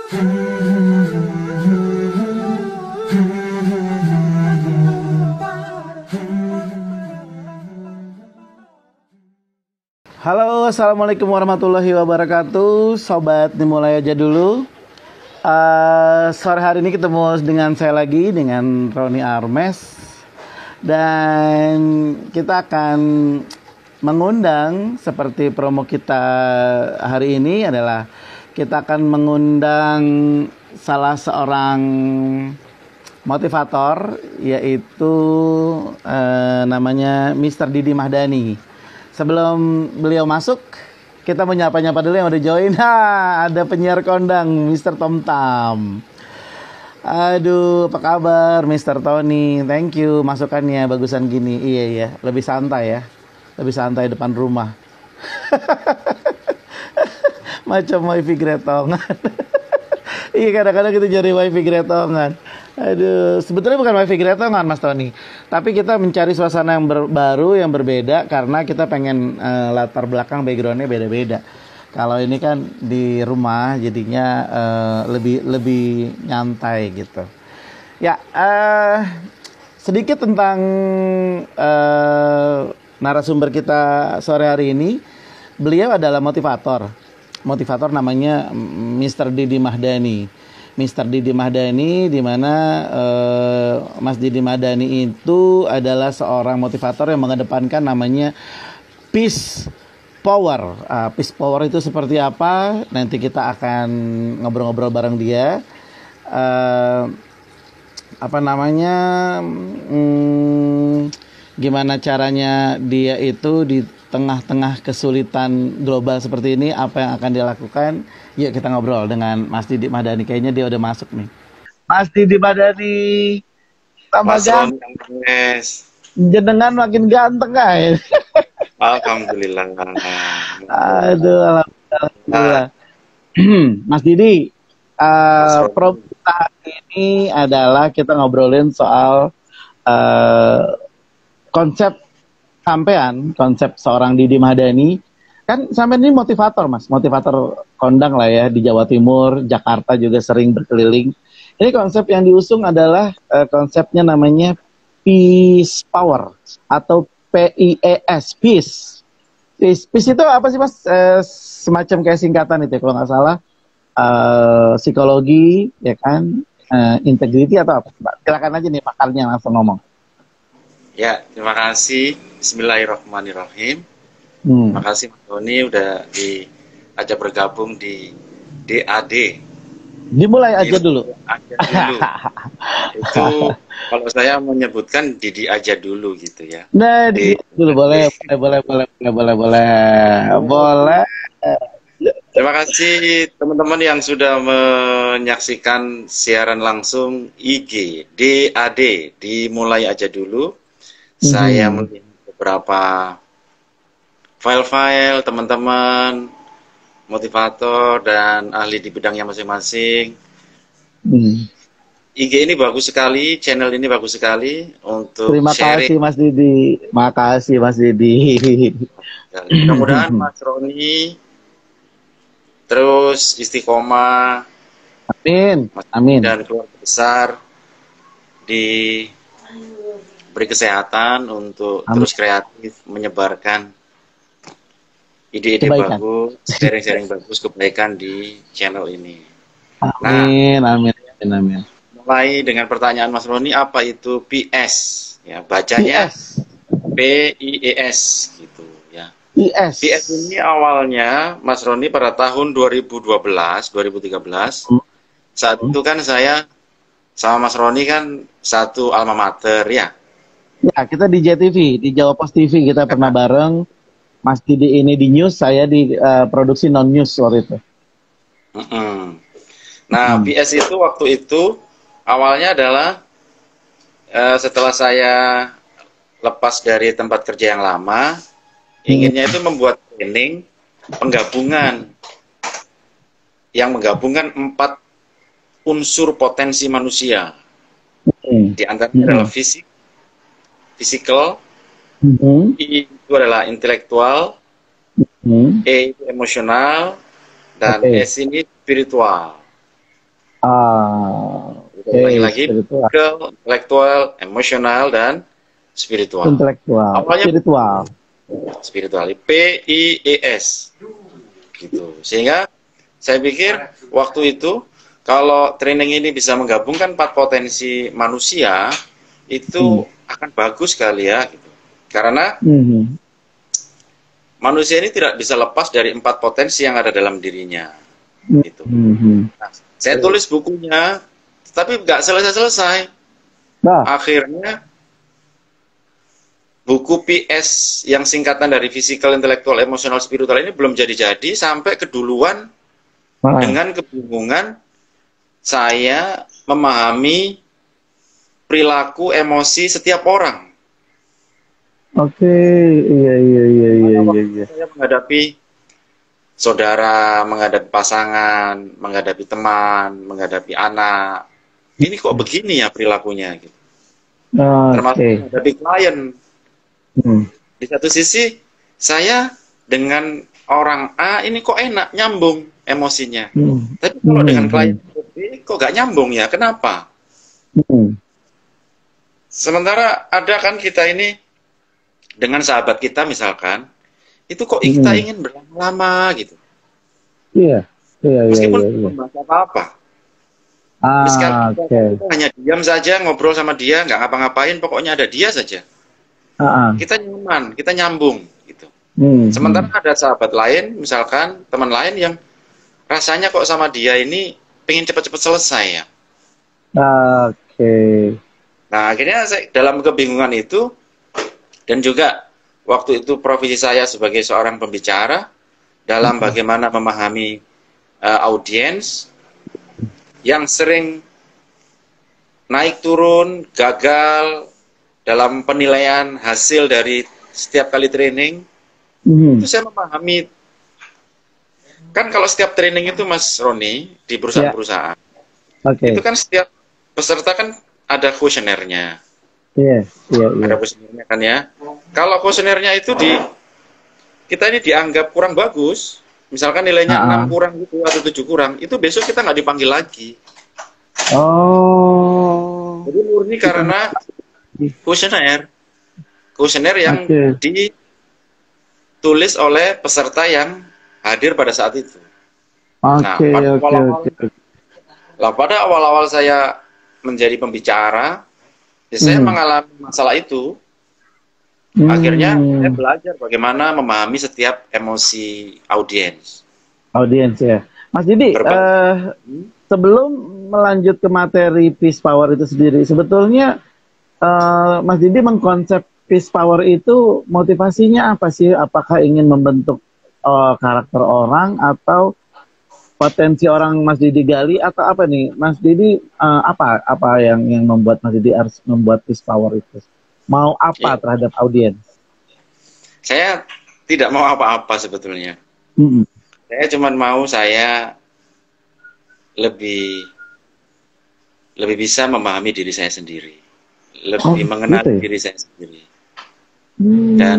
Halo, assalamualaikum warahmatullahi wabarakatuh. Sobat dimulai aja dulu. Sore hari ini ketemu dengan saya lagi, dengan Roni Armes. Dan kita akan mengundang, seperti promo kita hari ini adalah kita akan mengundang salah seorang motivator, yaitu namanya Mr. Didi Mahdani. Sebelum beliau masuk, kita menyapa-nyapa dulu yang udah join. Ada penyiar kondang, Mr. Tom Tam. Aduh, apa kabar Mr. Tony? Thank you, masukannya bagusan gini. Iya ya, lebih santai ya. Lebih santai depan rumah. Macam wifi gretongan. Iya, kadang-kadang kita cari wifi gretongan. Aduh, sebetulnya bukan wifi gretongan Mas Tony, tapi kita mencari suasana yang baru, yang berbeda, karena kita pengen latar belakang backgroundnya beda-beda. Kalau ini kan di rumah, jadinya lebih nyantai gitu. Ya, sedikit tentang narasumber kita sore hari ini. Beliau adalah motivator namanya Mr. Didi Mahdani. Mr. Didi Mahdani, di mana Mas Didi Mahdani itu adalah seorang motivator yang mengedepankan namanya Peace Power. Peace Power itu seperti apa? Nanti kita akan ngobrol-ngobrol bareng dia. Gimana caranya dia itu di tengah-tengah kesulitan global seperti ini, apa yang akan dilakukan? Yuk kita ngobrol dengan Mas Didi Mahdani. Kayaknya dia udah masuk nih. Mas Didi Mahdani, tambah ganteng. Jenengan makin ganteng guys. Alhamdulillah. Aduh, alhamdulillah. Mas Didi, program kita hari ini adalah kita ngobrolin soal konsep seorang Didi Mahdani. Kan sampai ini motivator Mas, motivator kondang lah ya, di Jawa Timur, Jakarta juga sering berkeliling. Ini konsep yang diusung adalah konsepnya namanya Peace Power atau PIES, Peace. Peace itu apa sih Mas? Semacam kayak singkatan itu kalau nggak salah, psikologi ya kan, integrity atau apa? Silakan aja nih pakarnya langsung ngomong. Ya, terima kasih. Bismillahirrahmanirrahim. Terima kasih Mas Tony udah diajak bergabung di DAD. Dimulai aja dulu. Itu kalau saya menyebutkan Didi aja dulu gitu ya. Nah, dulu boleh. Terima kasih teman-teman yang sudah menyaksikan siaran langsung IG DAD. Dimulai aja dulu. Saya melihat beberapa file-file teman-teman motivator dan ahli di bidangnya masing-masing. IG ini bagus sekali, channel ini bagus sekali untuk terima sharing. Kasih Mas Didi. Makasih Mas Didi. Mudah-mudahan Mas Roni terus istiqomah. Amin. Dan keluarga besar diberi kesehatan untuk terus kreatif menyebarkan ide-ide bagus, sharing-sharing bagus, kebaikan di channel ini. Amin. Mulai dengan pertanyaan Mas Roni, apa itu PS? Ya, bacanya PIES gitu ya. PS ini awalnya Mas Roni pada tahun 2012, 2013. Saat itu kan saya sama Mas Roni kan satu alma mater ya. Ya, kita di JTV, di Jawa Post TV kita pernah bareng. Mas Didi ini di news, saya di produksi non news waktu itu. Nah, PS itu waktu itu awalnya adalah setelah saya lepas dari tempat kerja yang lama, inginnya itu membuat training penggabungan yang menggabungkan 4 unsur potensi manusia. Di antaranya adalah physical, I itu adalah intelektual, E itu emosional, dan S ini spiritual. Lagi-lagi intelektual, emosional, dan spiritual. Intelektual, Awalnya spiritual. PIES. Gitu. Sehingga saya pikir waktu itu kalau training ini bisa menggabungkan 4 potensi manusia, itu akan bagus sekali ya. Gitu. Karena manusia ini tidak bisa lepas dari 4 potensi yang ada dalam dirinya. Gitu. Nah, saya tulis bukunya, tapi nggak selesai-selesai. Akhirnya buku PS yang singkatan dari Physical, Intellectual, Emotional, Spiritual ini belum jadi-jadi sampai keduluan dengan kebingungan saya memahami perilaku emosi setiap orang. Iya. Saya menghadapi saudara, menghadapi pasangan, menghadapi teman, menghadapi anak. Ini kok begini ya perilakunya gitu. Termasuk menghadapi klien. Di satu sisi saya dengan orang A ini kok enak, nyambung emosinya. Tapi kalau dengan klien B kok gak nyambung ya, kenapa? Sementara ada kan kita ini dengan sahabat kita misalkan, itu kok kita ingin berlama-lama gitu. Meskipun belum bahas apa-apa. Misalkan kita hanya diam saja, ngobrol sama dia, nggak ngapa-ngapain, pokoknya ada dia saja. Kita nyaman, kita nyambung gitu. Sementara ada sahabat lain, misalkan teman lain yang rasanya kok sama dia ini pengen cepat-cepat selesai ya. Nah akhirnya saya dalam kebingungan itu, dan juga waktu itu profesi saya sebagai seorang pembicara dalam bagaimana memahami audiens yang sering naik turun, gagal dalam penilaian hasil dari setiap kali training, itu saya memahami. Kan kalau setiap training itu Mas Roni di perusahaan-perusahaan, itu kan setiap peserta kan ada kuesionernya. Ada kuesionernya kan ya. Kalau kuesionernya itu kita ini dianggap kurang bagus, misalkan nilainya 6 kurang gitu atau 7 kurang, itu besok kita nggak dipanggil lagi. Jadi murni karena kuesioner yang ditulis oleh peserta yang hadir pada saat itu. Pada awal-awal saya menjadi pembicara, saya mengalami masalah itu. Akhirnya saya belajar bagaimana memahami setiap emosi audiens. Ya. Mas Didi, sebelum melanjut ke materi Peace Power itu sendiri, sebetulnya Mas Didi mengkonsep Peace Power itu motivasinya apa sih? Apakah ingin membentuk karakter orang atau potensi orang Mas Didi gali, atau apa nih Mas Didi, apa yang membuat Mas Didi harus membuat Peace Power itu? Mau apa terhadap audiens? Saya tidak mau apa-apa sebetulnya. Saya cuma mau saya lebih bisa memahami diri saya sendiri, lebih mengenali diri saya sendiri, dan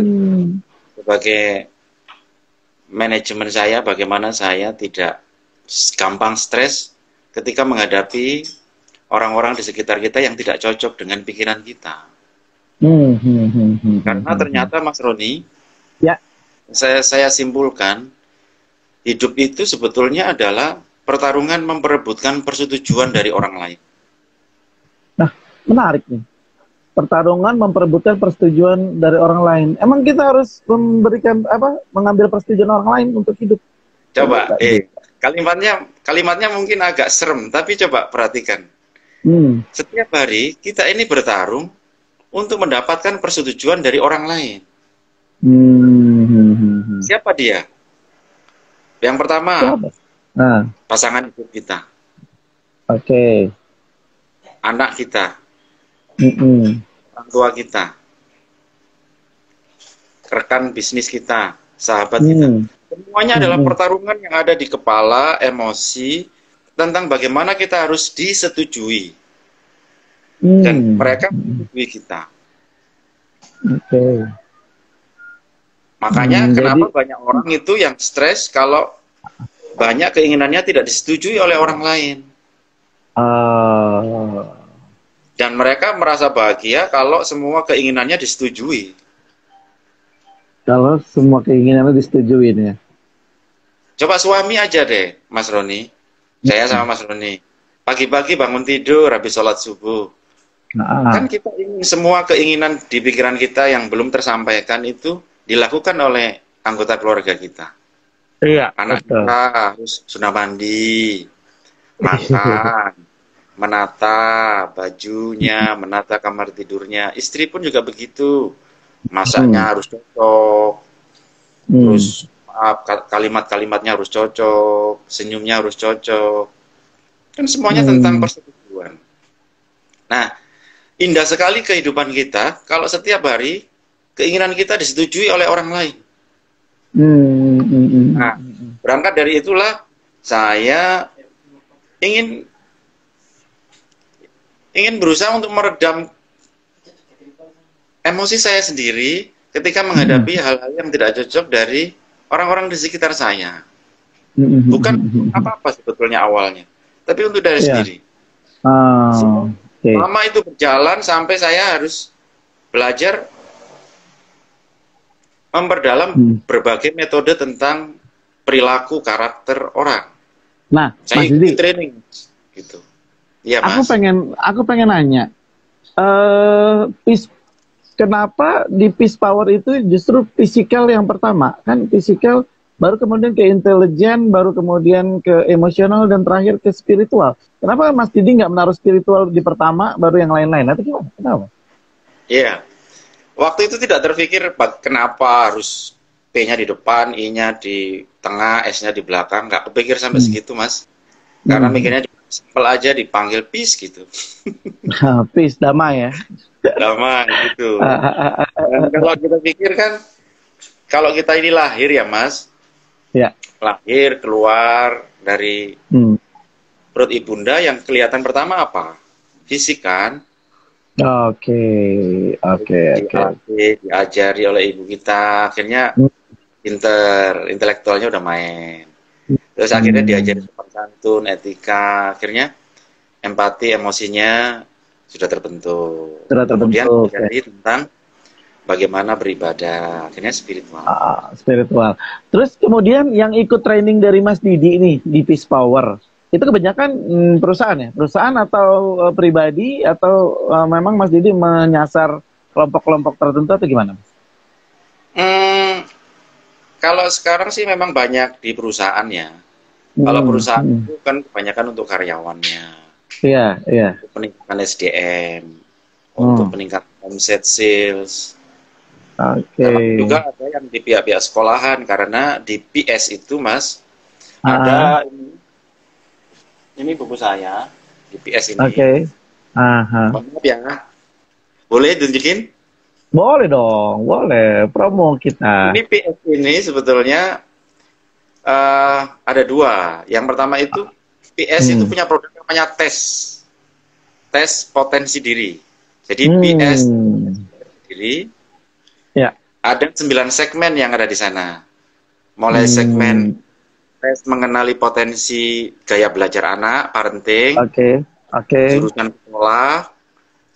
sebagai manajemen saya, bagaimana saya tidak gampang stres ketika menghadapi orang-orang di sekitar kita yang tidak cocok dengan pikiran kita. Karena ternyata Mas Roni, saya simpulkan, hidup itu sebetulnya adalah pertarungan memperebutkan persetujuan dari orang lain. Nah, menarik nih. Pertarungan memperebutkan persetujuan dari orang lain. Emang kita harus mengambil persetujuan orang lain untuk hidup? Coba, kalimatnya mungkin agak serem, tapi coba perhatikan. Setiap hari kita ini bertarung untuk mendapatkan persetujuan dari orang lain. Siapa dia? Yang pertama, pasangan hidup kita. Anak kita. Orang tua kita. Rekan bisnis kita. Sahabat kita. Semuanya adalah pertarungan yang ada di kepala, emosi, tentang bagaimana kita harus disetujui. Dan mereka menyetujui kita. Makanya kenapa banyak orang itu yang stres kalau banyak keinginannya tidak disetujui oleh orang lain. Oh. Dan mereka merasa bahagia kalau semua keinginannya disetujui. Kalau semua keinginannya disetujuin ya. Coba suami aja deh, Mas Roni. Saya sama Mas Roni. Pagi-pagi bangun tidur, habis sholat subuh. Kan kita ingin semua keinginan di pikiran kita yang belum tersampaikan itu dilakukan oleh anggota keluarga kita. Iya. Anak kita harus sudah mandi, makan, menata bajunya, menata kamar tidurnya. Istri pun juga begitu. Masaknya harus cocok. Terus kalimat-kalimatnya harus cocok, senyumnya harus cocok. Kan semuanya tentang persetujuan. Nah, indah sekali kehidupan kita kalau setiap hari keinginan kita disetujui oleh orang lain. Nah, berangkat dari itulah saya ingin berusaha untuk meredam emosi saya sendiri ketika menghadapi hal-hal yang tidak cocok dari orang-orang di sekitar saya. Bukan apa-apa sebetulnya awalnya, tapi untuk diri sendiri. Lama itu berjalan sampai saya harus belajar memperdalam berbagai metode tentang perilaku karakter orang. Nah, saya ikut training gitu. Iya, Mas. Aku pengen nanya. Kenapa di Peace Power itu justru fisikal yang pertama? Kan fisikal, baru kemudian ke intelijen, baru kemudian ke emosional, dan terakhir ke spiritual. Kenapa Mas Didi nggak menaruh spiritual di pertama, baru yang lain-lain? Atau gimana? Kenapa? Iya. Waktu itu tidak terpikir kenapa harus P-nya di depan, I-nya di tengah, S-nya di belakang. Nggak kepikir sampai segitu, Mas. Karena mikirnya simpel aja, dipanggil peace gitu. Peace, damai ya. Damai gitu. Dan kalau kita pikir kan, kalau kita ini lahir ya Mas, ya. Lahir keluar dari perut ibunda, yang kelihatan pertama apa? Fisik kan. Oke. Diajari oleh ibu kita, akhirnya pinter, intelektualnya udah main. Terus akhirnya diajari sopan santun, etika, akhirnya empati, emosinya sudah terbentuk. Kemudian diajari tentang bagaimana beribadah, akhirnya spiritual. Spiritual. Terus kemudian yang ikut training dari Mas Didi ini di Peace Power, itu kebanyakan perusahaan ya? Perusahaan atau pribadi, atau memang Mas Didi menyasar kelompok-kelompok tertentu atau gimana? Kalau sekarang sih memang banyak di perusahaan ya. Kalau perusahaan itu kan kebanyakan untuk karyawannya. Iya. Untuk peningkatan SDM, untuk peningkatan omset sales. Juga ada yang di pihak-pihak sekolahan, karena di PS itu Mas ada ini buku saya di PS ini. Maaf ya, boleh tunjukin? Boleh dong, boleh promo kita. Ini PS ini sebetulnya ada dua. Yang pertama itu PS itu punya produk namanya tes potensi diri. Jadi PS diri. Ya. Ada 9 segmen yang ada di sana. Mulai segmen tes mengenali potensi gaya belajar anak, parenting. Jurusan sekolah,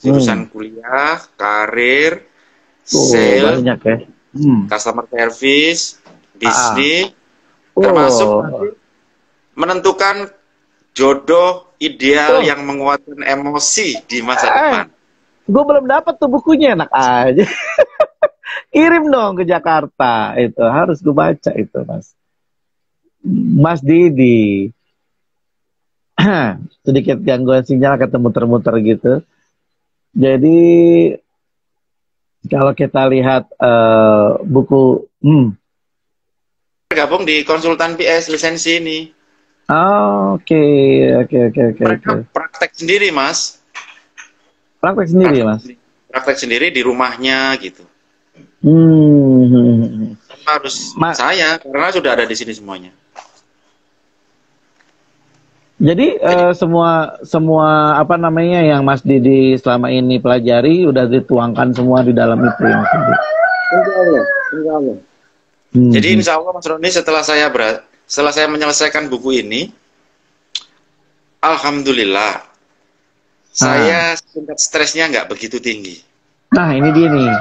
jurusan kuliah, karir, sales, customer service, bisnis, termasuk menentukan jodoh ideal yang menguatkan emosi di masa depan. Gue belum dapat tuh bukunya, enak aja. Kirim dong ke Jakarta, itu harus gue baca itu, Mas Didi. Sedikit gangguan sinyal, ketemu muter-muter gitu. Jadi kalau kita lihat buku bergabung di konsultan PS lisensi ini. Oke. Mereka praktek sendiri, Mas. Praktek sendiri, Mas. Praktek sendiri di rumahnya gitu. Harus saya, karena sudah ada di sini semuanya. Jadi semua apa namanya yang Mas Didi selama ini pelajari udah dituangkan semua di dalam itu ya, Mas Didi. Insya Allah. Jadi insya Allah Mas Roni, setelah saya menyelesaikan buku ini, alhamdulillah Saya tingkat stresnya nggak begitu tinggi. Nah, ini dia nih.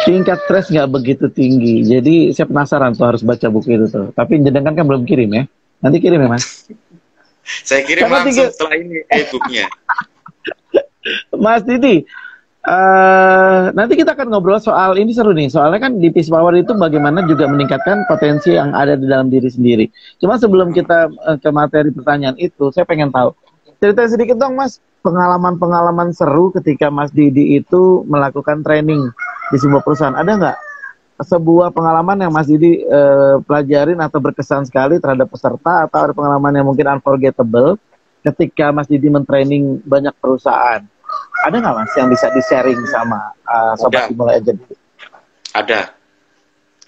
Tingkat stres nggak begitu tinggi. Jadi saya penasaran tuh harus baca buku itu tuh. Tapi jenengan kan belum kirim ya. Nanti kirim ya, Mas. Saya kirim Karena langsung setelah ini e-booknya. Mas Didi, nanti kita akan ngobrol soal ini, seru nih. Soalnya kan di Peace Power itu bagaimana juga meningkatkan potensi yang ada di dalam diri sendiri. Cuma sebelum kita ke materi pertanyaan itu, saya pengen tahu. Cerita sedikit dong, Mas. Pengalaman-pengalaman seru ketika Mas Didi itu melakukan training di sebuah perusahaan. Ada nggak sebuah pengalaman yang Mas Didi pelajarin atau berkesan sekali terhadap peserta, atau ada pengalaman yang mungkin unforgettable ketika Mas Didi mentraining banyak perusahaan? Ada nggak, Mas, yang bisa di-sharing sama Sobat Dimulai Agent? Ada.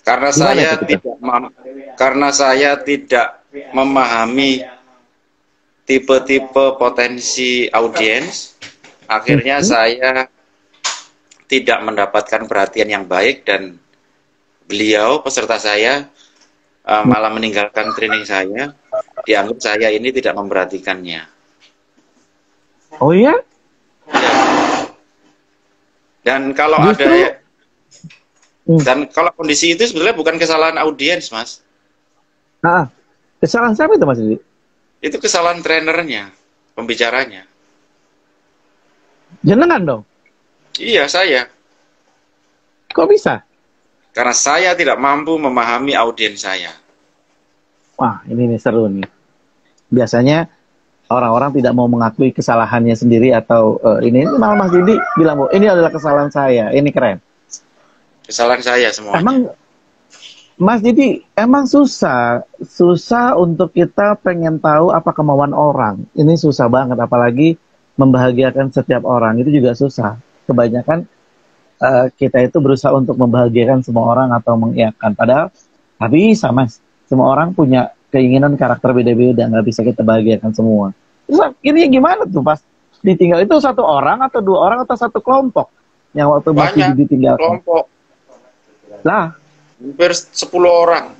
Karena Gimana saya tidak memahami tipe-tipe potensi audiens, akhirnya saya tidak mendapatkan perhatian yang baik, dan beliau, peserta saya, malah meninggalkan training saya, dianggap saya ini tidak memperhatikannya. Oh iya? Dan kalau dan kalau kondisi itu sebenarnya bukan kesalahan audiens, Mas. Nah, kesalahan siapa itu, Mas Didi? Itu kesalahan trainernya, pembicaranya. Jenengan dong? Iya, saya. Kok bisa? Karena saya tidak mampu memahami audiens saya. Wah, ini nih seru nih. Biasanya orang-orang tidak mau mengakui kesalahannya sendiri, atau ini malah Mas Didi bilang, ini adalah kesalahan saya. Ini keren. Kesalahan saya semuanya. Emang Mas Didi, emang susah untuk kita pengen tahu apa kemauan orang. Ini susah banget, apalagi membahagiakan setiap orang itu juga susah. Kebanyakan kita itu berusaha untuk membahagiakan semua orang atau mengiyakan. Padahal nggak bisa, Mas. Semua orang punya keinginan, karakter beda-beda, nggak bisa kita bahagiakan semua. Terus ini gimana tuh pas ditinggal? Itu satu orang atau dua orang atau satu kelompok yang waktu Mas Didi ditinggalkan? Kelompok. Lah, Hampir 10 orang.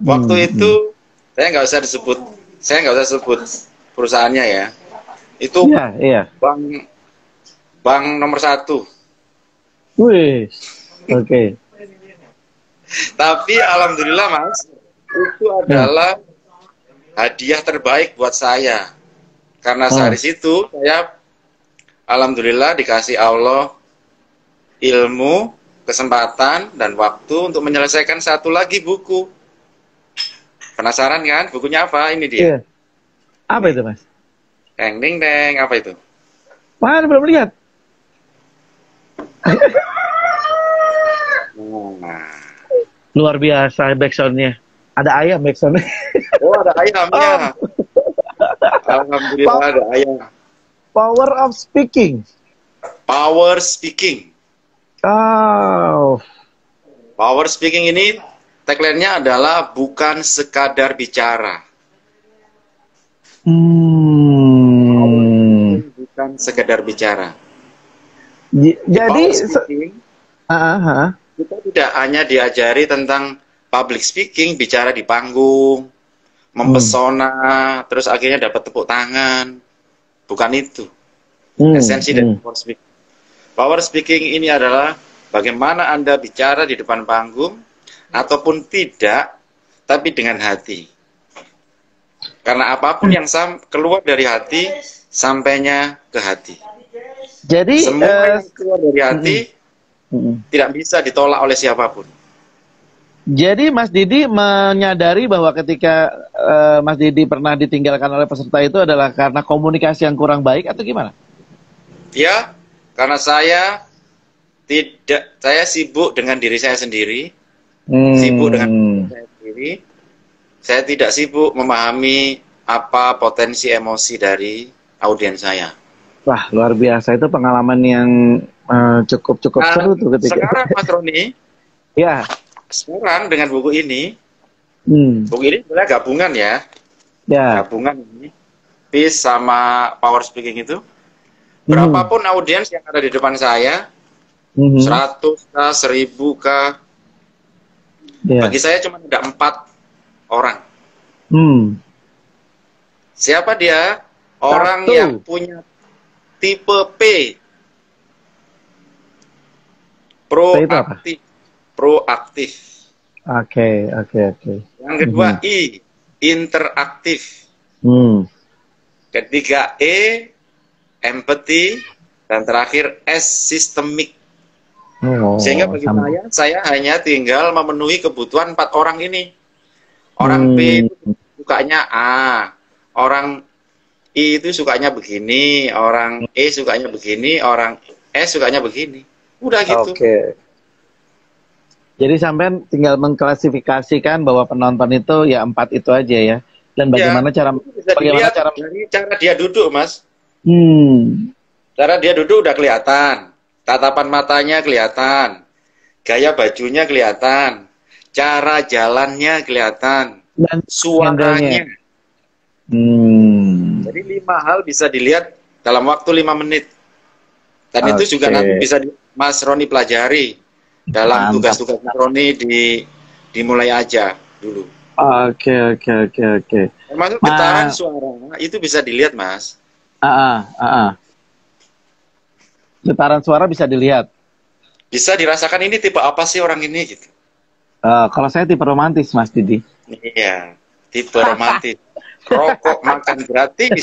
Waktu itu saya nggak usah sebut perusahaannya ya. Itu bank nomor 1. Wih, oke. Tapi alhamdulillah, Mas, itu adalah hadiah terbaik buat saya. Karena dari situ saya alhamdulillah dikasih Allah ilmu, kesempatan, dan waktu untuk menyelesaikan satu lagi buku. Penasaran kan? Bukunya apa? Ini dia. Iya. Apa itu, Mas? Deng, deng, deng. Apa itu? Mana belum lihat? Luar biasa backsoundnya. Ada ayam backsoundnya. Oh, ada ayamnya. Alhamdulillah ada ayam. Power of Speaking. Power Speaking. Oh. Power Speaking ini tagline-nya adalah bukan sekadar bicara. Bukan sekadar bicara. Jadi kita tidak hanya diajari tentang public speaking, bicara di panggung, mempesona, terus akhirnya dapat tepuk tangan. Bukan itu. Esensi dari power speaking. Power speaking ini adalah bagaimana Anda bicara di depan panggung, ataupun tidak, tapi dengan hati. Karena apapun yang keluar dari hati, sampainya ke hati. Jadi semua yang keluar dari hati tidak bisa ditolak oleh siapapun. Jadi Mas Didi menyadari bahwa ketika Mas Didi pernah ditinggalkan oleh peserta itu adalah karena komunikasi yang kurang baik atau gimana? Ya, karena saya sibuk dengan diri saya sendiri, sibuk dengan diri saya sendiri. Saya tidak sibuk memahami apa potensi emosi dari audiens saya. Wah, luar biasa, itu pengalaman yang cukup seru tuh ketika. Sekarang Mas Roni, ya. Sekarang dengan buku ini, buku ini sebenarnya gabungan ya, gabungan ini, Peace sama Power Speaking itu. Berapapun audiens yang ada di depan saya, 100 kah, 1000 kah, bagi saya cuma ada 4 orang. Siapa dia? Orang yang punya tipe P, proaktif. Proaktif. Oke. Yang kedua I, interaktif. Ketiga E, empathy. Dan terakhir S, sistemik. Sehingga bagi saya hanya tinggal memenuhi kebutuhan 4 orang ini. Orang P itu sukanya A, orang I itu sukanya begini, orang E sukanya begini, orang S sukanya begini. Udah gitu. Oke. Jadi sampean tinggal mengklasifikasikan bahwa penonton itu ya 4 itu aja ya. Dan bagaimana ya, dari cara dia duduk, Mas. Cara dia duduk udah kelihatan. Tatapan matanya kelihatan. Gaya bajunya kelihatan. Cara jalannya kelihatan. Dan suaranya. Jadi 5 hal bisa dilihat dalam waktu 5 menit. Dan itu juga nanti bisa Mas Roni pelajari dalam tugas-tugas Mas Roni dimulai aja dulu. Oke. Termasuk getaran suara itu bisa dilihat, Mas. Getaran suara bisa dilihat. Bisa dirasakan ini tipe apa sih orang ini gitu. Kalau saya tipe romantis, Mas Didi. Iya, tipe romantis. Rokok makan gratis.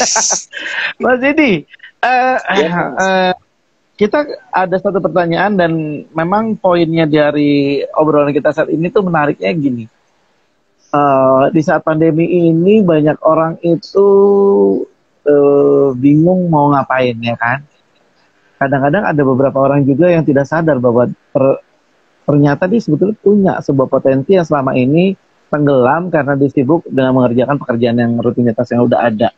Mas Didi, kita ada satu pertanyaan dan memang poinnya dari obrolan kita saat ini tuh menariknya gini. Di saat pandemi ini banyak orang itu bingung mau ngapain ya kan. Kadang-kadang ada beberapa orang juga yang tidak sadar bahwa ternyata dia sebetulnya punya sebuah potensi yang selama ini tenggelam karena dia sibuk dengan mengerjakan pekerjaan yang rutinitas yang udah ada.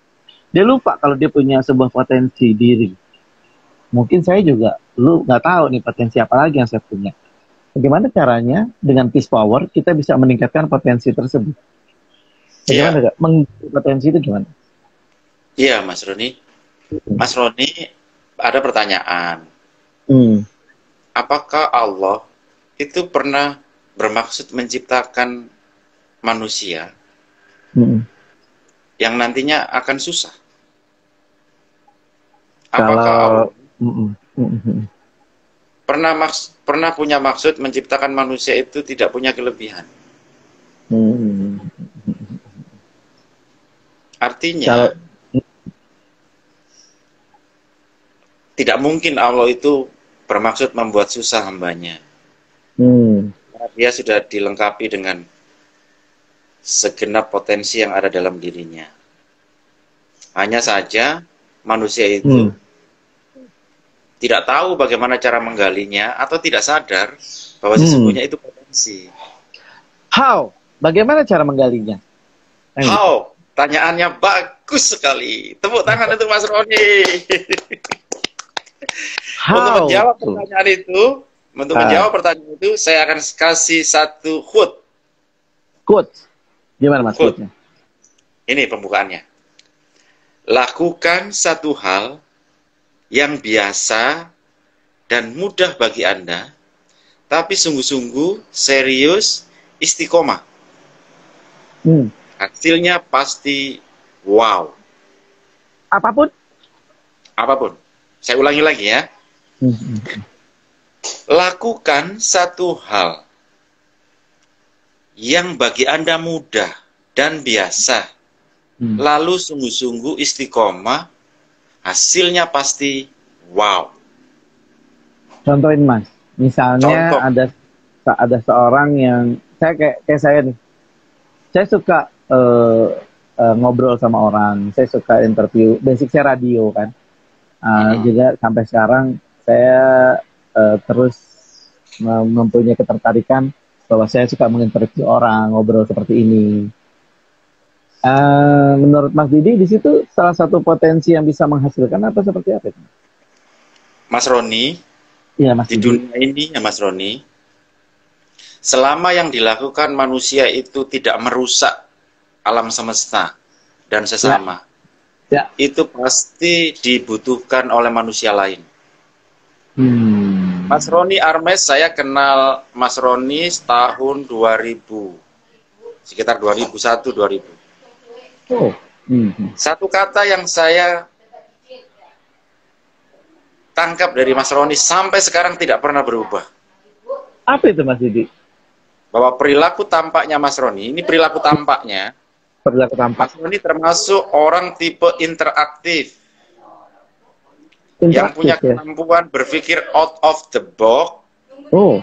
Dia lupa kalau dia punya sebuah potensi diri. Mungkin saya juga nggak tahu nih potensi apa lagi yang saya punya. Bagaimana caranya dengan peace power kita bisa meningkatkan potensi tersebut? Bagaimana gak? Potensi itu gimana? Iya, Mas Roni. Mas Roni, ada pertanyaan. Apakah Allah itu pernah bermaksud menciptakan manusia yang nantinya akan susah? Apakah Allah pernah punya maksud menciptakan manusia itu tidak punya kelebihan? Artinya tidak mungkin Allah itu bermaksud membuat susah hambanya. Karena dia sudah dilengkapi dengan segenap potensi yang ada dalam dirinya. Hanya saja manusia itu tidak tahu bagaimana cara menggalinya atau tidak sadar bahwa sesungguhnya itu potensi. How? Bagaimana cara menggalinya? How? Tanyaannya bagus sekali. Tepuk tangan untuk Mas Roni. Untuk menjawab pertanyaan itu, saya akan kasih satu quote. Quote? Gimana Mas quote-nya? Ini pembukaannya. Lakukan satu hal yang biasa dan mudah bagi Anda, tapi sungguh-sungguh serius istiqomah. Hasilnya pasti wow. Apapun? Apapun. Saya ulangi lagi ya. Lakukan satu hal yang bagi Anda mudah dan biasa, lalu sungguh-sungguh istiqomah, hasilnya pasti wow. Contohin Mas, misalnya ada seorang yang kayak saya nih, saya suka ngobrol sama orang, saya suka interview, basic saya radio kan. Juga sampai sekarang saya terus mempunyai ketertarikan bahwa saya suka menginterview orang, ngobrol seperti ini. Menurut Mas Didi di situ salah satu potensi yang bisa menghasilkan apa seperti apa? Mas Roni, ya, Mas di dunia ini ya Mas Roni, selama yang dilakukan manusia itu tidak merusak alam semesta dan sesama, itu pasti dibutuhkan oleh manusia lain. Mas Roni Armes, saya kenal Mas Roni tahun 2000, sekitar 2001-2000. Satu kata yang saya tangkap dari Mas Roni sampai sekarang tidak pernah berubah. Apa itu Mas Didi? Bahwa perilaku tampaknya Mas Roni, ini perilaku tampaknya, Perilaku tampak. Mas Roni termasuk orang tipe interaktif. Yang punya kemampuan berpikir out of the box. Oh.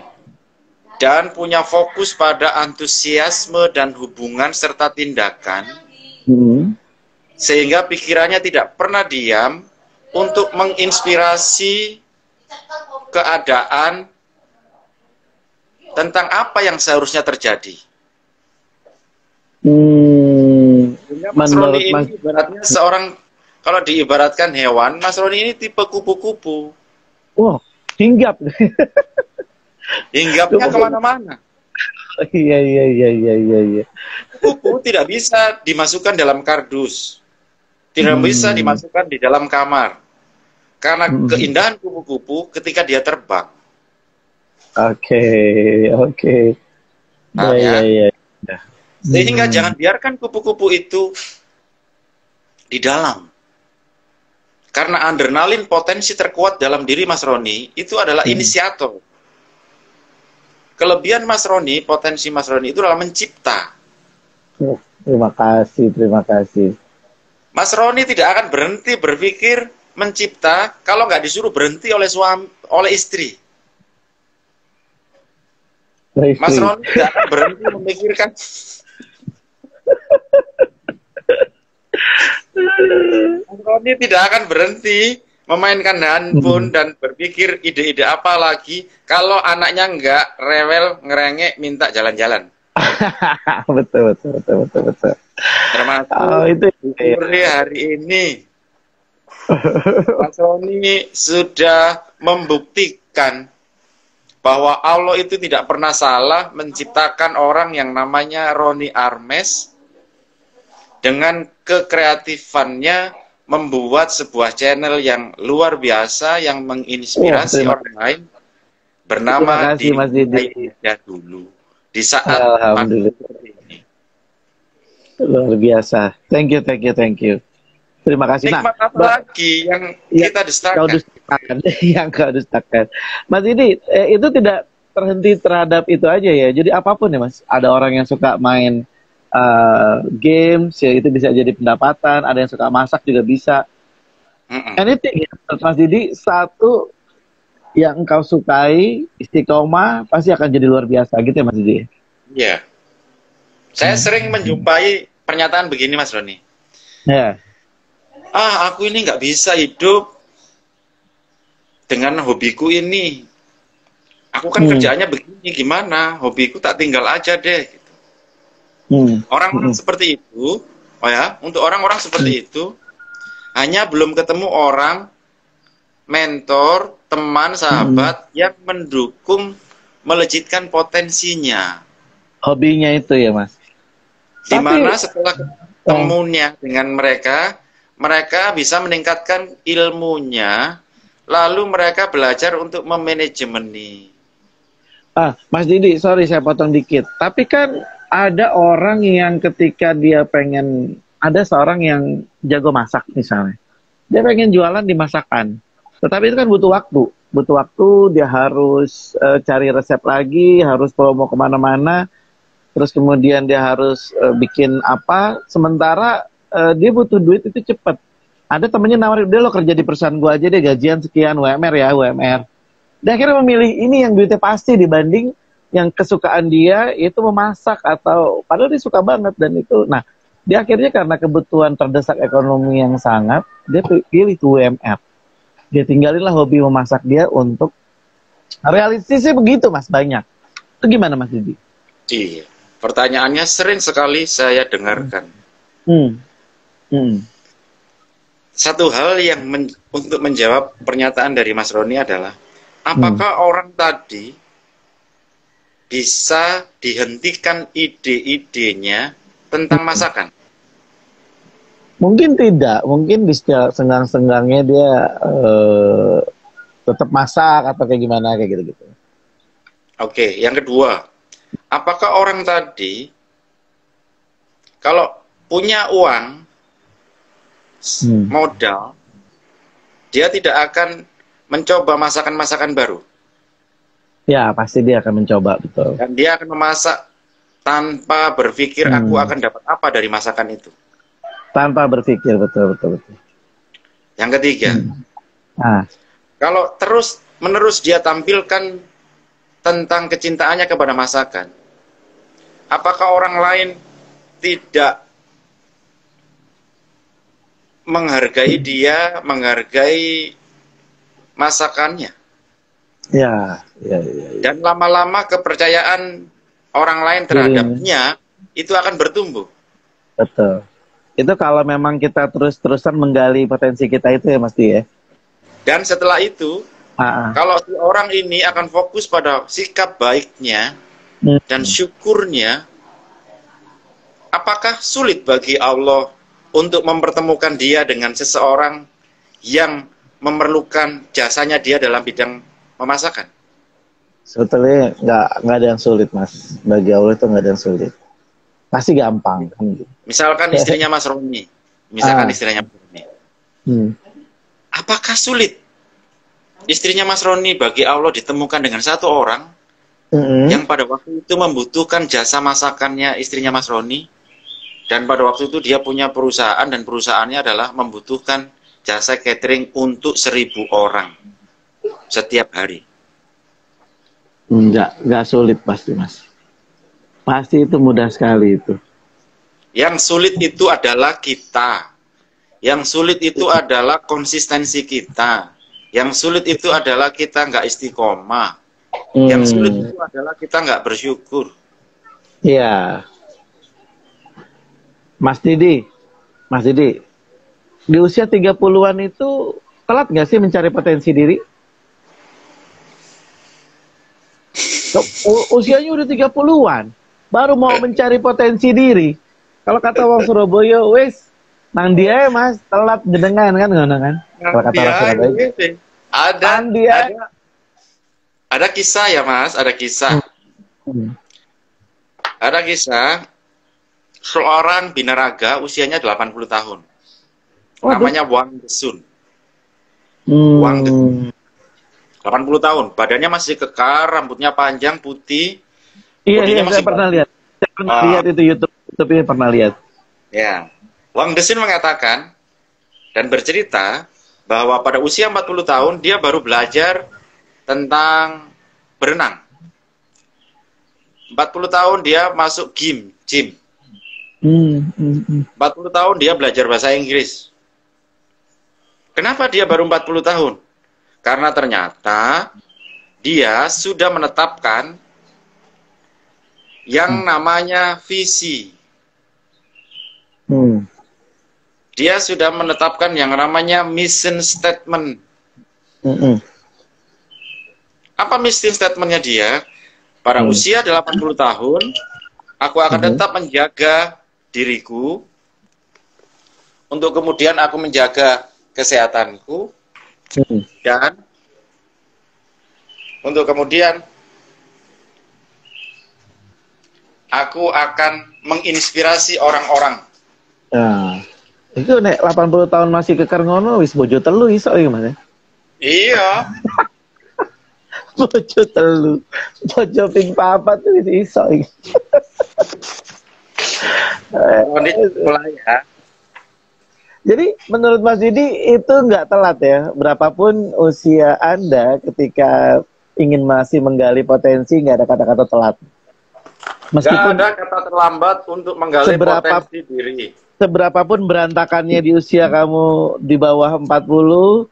Dan punya fokus pada antusiasme dan hubungan serta tindakan. Sehingga pikirannya tidak pernah diam untuk menginspirasi keadaan tentang apa yang seharusnya terjadi. Mas Roni ini ibaratnya seorang, kalau diibaratkan hewan, Mas Roni ini tipe kupu-kupu. Wow, hinggap. Hinggapnya kemana-mana. Iya. Kupu tidak bisa dimasukkan dalam kardus. Tidak bisa dimasukkan di dalam kamar. Karena keindahan kupu-kupu ketika dia terbang. Oke. Nah, ya. Sehingga jangan biarkan kupu-kupu itu di dalam. Karena adrenalin potensi terkuat dalam diri Mas Roni itu adalah inisiator. Kelebihan Mas Roni, potensi Mas Roni itu adalah mencipta. Terima kasih. Mas Roni tidak akan berhenti berpikir mencipta kalau nggak disuruh berhenti oleh istri. Mas Roni tidak akan berhenti memikirkan. Mas Roni tidak akan berhenti memainkan handphone dan berpikir ide-ide apa lagi kalau anaknya nggak rewel ngerengek minta jalan-jalan. Betul. Termasuk itu hari ini Mas Roni sudah membuktikan bahwa Allah itu tidak pernah salah menciptakan orang yang namanya Roni Armes dengan kekreatifannya membuat sebuah channel yang luar biasa yang menginspirasi orang lain bernama Dinda dulu di saat Alhamdulillah. ini. Luar biasa. Thank you. Terima kasih. Hikmat apa lagi yang kita dustakan? Yang kau dustakan. Mas Didi, itu tidak terhenti terhadap itu aja ya. Jadi apapun ya Mas. Ada orang yang suka main games, ya itu bisa jadi pendapatan. Ada yang suka masak juga bisa. Anything ya. Mas Didi, satu yang engkau sukai, istiqomah, pasti akan jadi luar biasa gitu ya Mas Didi? Iya. Saya sering menjumpai pernyataan begini Mas Roni. Ya. Aku ini nggak bisa hidup dengan hobiku ini. Aku kan kerjaannya begini, gimana? Hobiku tak tinggal aja deh. Gitu. Orang-orang seperti itu, untuk orang-orang seperti itu, hanya belum ketemu orang, mentor, teman, sahabat yang mendukung, melejitkan potensinya. Hobinya itu ya Mas. Dimana setelah ketemunya dengan mereka bisa meningkatkan ilmunya, lalu mereka belajar untuk memanajemeni. Mas Didi, sorry saya potong dikit. Tapi kan ada orang yang ketika dia pengen, ada seorang yang jago masak misalnya. Dia pengen jualan di masakan. Tetapi itu kan butuh waktu. Butuh waktu, dia harus cari resep lagi, harus promo kemana-mana. Terus kemudian dia harus bikin apa. Sementara dia butuh duit itu cepat. Ada temennya nawarin, udah lo kerja di perusahaan gua aja deh, gajian sekian, UMR ya, UMR. Dia akhirnya memilih ini yang duitnya pasti dibanding yang kesukaan dia itu memasak atau padahal dia suka banget dan itu. Nah, dia akhirnya karena kebutuhan terdesak ekonomi yang sangat, dia pilih tuh UMR. Dia tinggalinlah hobi memasak dia untuk realistisnya begitu Mas, banyak. Itu gimana Mas Didi? Iya, pertanyaannya sering sekali saya dengarkan. Satu hal yang untuk menjawab pernyataan dari Mas Roni adalah, apakah orang tadi bisa dihentikan ide-idenya tentang masakan? Mungkin tidak, mungkin di senggang-senggangnya dia tetap masak atau kayak gimana, kayak gitu-gitu. Oke, yang kedua, apakah orang tadi kalau punya uang, modal, dia tidak akan mencoba masakan-masakan baru. Ya, pasti dia akan mencoba, betul. Dan dia akan memasak tanpa berpikir aku akan dapat apa dari masakan itu. Tanpa berpikir, betul. Yang ketiga, kalau terus-menerus dia tampilkan tentang kecintaannya kepada masakan, apakah orang lain tidak menghargai dia, menghargai masakannya? Ya. Dan lama-lama kepercayaan orang lain terhadapnya itu akan bertumbuh. Betul. Itu kalau memang kita terus-terusan menggali potensi kita itu ya, Mas Di ya. Dan setelah itu, kalau si orang ini akan fokus pada sikap baiknya dan syukurnya, apakah sulit bagi Allah untuk mempertemukan dia dengan seseorang yang memerlukan jasanya dia dalam bidang memasakan? Sebetulnya nggak ada yang sulit, Mas. Bagi Allah itu nggak ada yang sulit. Pasti gampang. Misalkan istrinya Mas Roni. Apakah sulit istrinya Mas Roni bagi Allah ditemukan dengan satu orang yang pada waktu itu membutuhkan jasa masakannya istrinya Mas Roni, dan pada waktu itu dia punya perusahaan dan perusahaannya adalah membutuhkan jasa catering untuk 1.000 orang setiap hari? Nggak sulit pasti, Mas. Pasti itu mudah sekali itu. Yang sulit itu adalah kita. Yang sulit itu adalah konsistensi kita. Yang sulit itu adalah kita nggak istiqomah. Yang sulit itu adalah kita nggak bersyukur. Iya. Mas Didi, di usia 30-an itu telat nggak sih mencari potensi diri? Usianya udah 30-an, baru mau mencari potensi diri. Kalau kata Wong Surabaya, wes, nang dia Mas, telat jedengan kan, kalau kata orang Surabaya. Ada kisah ya Mas, ada kisah. Ada kisah seorang binaraga usianya 80 tahun. Namanya Wang Desun. Wang Desun. 80 tahun, badannya masih kekar, rambutnya panjang, putih. Iya, saya pernah lihat. Saya pernah lihat itu YouTube, tapi pernah lihat. Ya. Wang Desun mengatakan dan bercerita bahwa pada usia 40 tahun dia baru belajar tentang berenang. 40 tahun dia masuk gym. 40 tahun dia belajar bahasa Inggris. Kenapa dia baru 40 tahun? Karena ternyata dia sudah menetapkan yang namanya visi. Dia sudah menetapkan yang namanya mission statement. Apa mission statementnya dia? Pada usia 80 tahun, aku akan tetap menjaga diriku, untuk kemudian aku menjaga kesehatanku, dan untuk kemudian aku akan menginspirasi orang-orang. Nah, itu nek 80 tahun masih kekar ngono wis bojo telu iso iki Mas. Iya. Bojo telu. Bojo ping papat tuh wis iso iki. Mulai ya. Jadi menurut Mas Didi itu nggak telat ya, berapapun usia Anda ketika ingin masih menggali potensi, nggak ada kata-kata telat. Meskipun nggak ada kata terlambat untuk menggali potensi diri. Seberapapun berantakannya di usia kamu di bawah 40,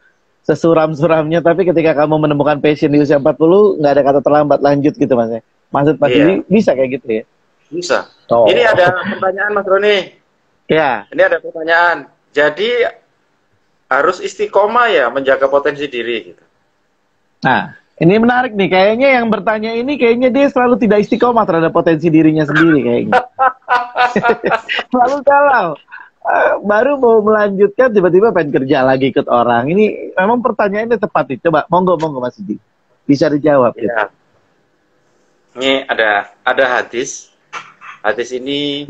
sesuram-suramnya, tapi ketika kamu menemukan passion di usia 40, nggak ada kata terlambat, lanjut gitu Mas ya. Maksud Mas Didi bisa kayak gitu ya? Bisa. Ini ada pertanyaan Mas Roni. Ya. Ini ada pertanyaan. Jadi harus istiqomah ya menjaga potensi diri gitu. Nah, ini menarik nih. Kayaknya yang bertanya ini kayaknya dia selalu tidak istiqomah terhadap potensi dirinya sendiri kayaknya. Selalu galau. Baru mau melanjutkan tiba-tiba pengen kerja lagi ikut orang. Ini memang pertanyaannya tepat nih. Coba monggo Mas Didi. Bisa dijawab ya. Gitu. Ini ada hadis. Hadis ini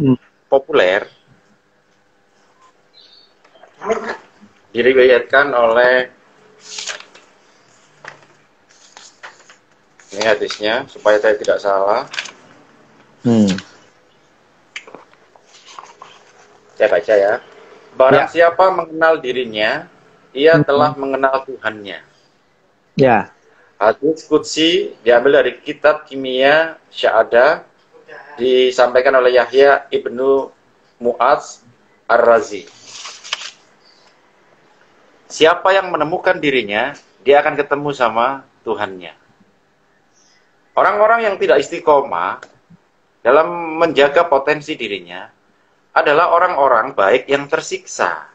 populer. Diriwayatkan oleh Ini hadisnya supaya saya tidak salah. Saya baca ya. Barang siapa mengenal dirinya, ia telah mengenal Tuhannya. Ya. Hadis qudsi diambil dari kitab Kimia Sya'ada, disampaikan oleh Yahya ibnu Mu'adz Ar-Razi. Siapa yang menemukan dirinya, dia akan ketemu sama Tuhannya. Orang-orang yang tidak istiqomah dalam menjaga potensi dirinya adalah orang-orang baik yang tersiksa.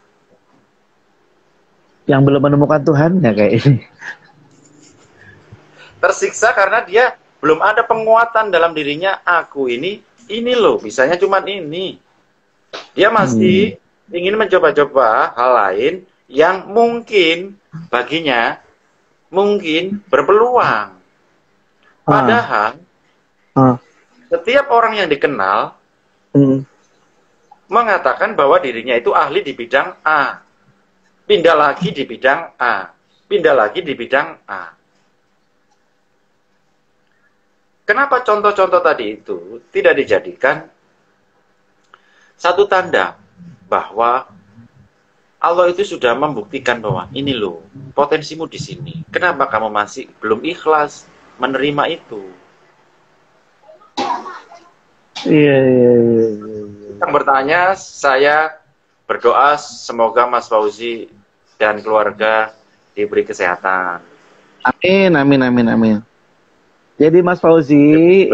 Yang belum menemukan Tuhannya kayak ini. Tersiksa karena dia belum ada penguatan dalam dirinya. Aku ini loh, bisanya cuman ini. Dia masih ingin mencoba-coba hal lain yang mungkin baginya mungkin berpeluang. Padahal setiap orang yang dikenal mengatakan bahwa dirinya itu ahli di bidang A. Pindah lagi di bidang A. Pindah lagi di bidang A. Kenapa contoh-contoh tadi itu tidak dijadikan satu tanda bahwa Allah itu sudah membuktikan bahwa ini loh, potensimu di sini. Kenapa kamu masih belum ikhlas menerima itu? Iya. Yang bertanya, saya berdoa semoga Mas Fauzi dan keluarga diberi kesehatan. Amin. Jadi Mas Fauzi,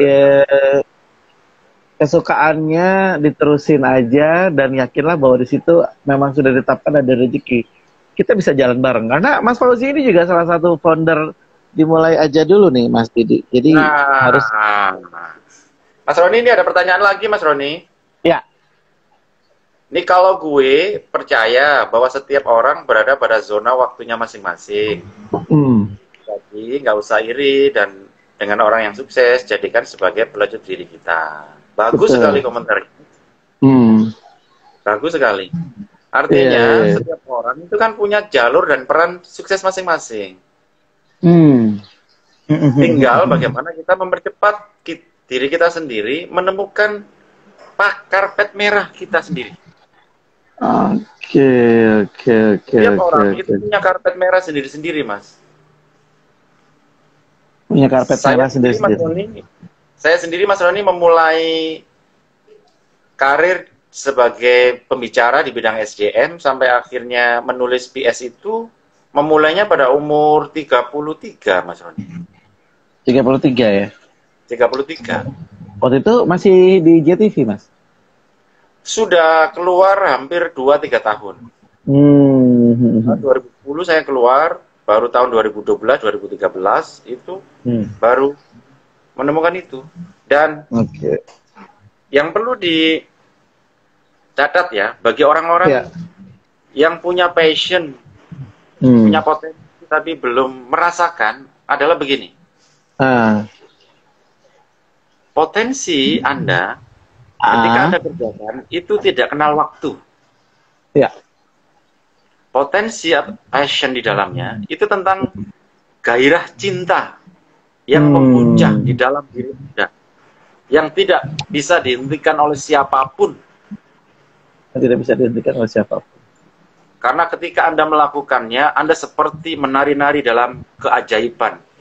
kesukaannya diterusin aja dan yakinlah bahwa di situ memang sudah ditetapkan ada rezeki. Kita bisa jalan bareng karena Mas Fauzi ini juga salah satu founder Dimulai Aja Dulu nih Mas Didi. Jadi harus. Mas Roni, ini ada pertanyaan lagi Mas Roni. Ya. Ini kalau gue percaya bahwa setiap orang berada pada zona waktunya masing-masing. Jadi nggak usah iri dan dengan orang yang sukses jadikan sebagai pelajur diri kita. Bagus sekali komentarnya. Bagus sekali. Artinya setiap orang itu kan punya jalur dan peran sukses masing-masing. Tinggal bagaimana kita mempercepat diri kita sendiri menemukan karpet merah kita sendiri. Oke. Setiap orang itu punya karpet merah sendiri-sendiri, Mas. Punya karpet merah sendiri-sendiri. Saya sendiri, Mas Roni, memulai karir sebagai pembicara di bidang SDM sampai akhirnya menulis PS itu memulainya pada umur 33, Mas Roni. 33 ya? 33. Waktu itu masih di JTV, Mas? Sudah keluar hampir 2-3 tahun. 2010 saya keluar, baru tahun 2012, 2013 itu baru menemukan itu. Dan yang perlu dicatat ya, bagi orang-orang yang punya passion, punya potensi tapi belum merasakan adalah begini. Potensi Anda ketika Anda kerjakan itu tidak kenal waktu. Ya. Potensi passion di dalamnya itu tentang gairah cinta yang memuncah di dalam diri Anda, yang tidak bisa dihentikan oleh siapapun. Tidak bisa dihentikan oleh siapapun. Karena ketika Anda melakukannya, Anda seperti menari-nari dalam keajaiban.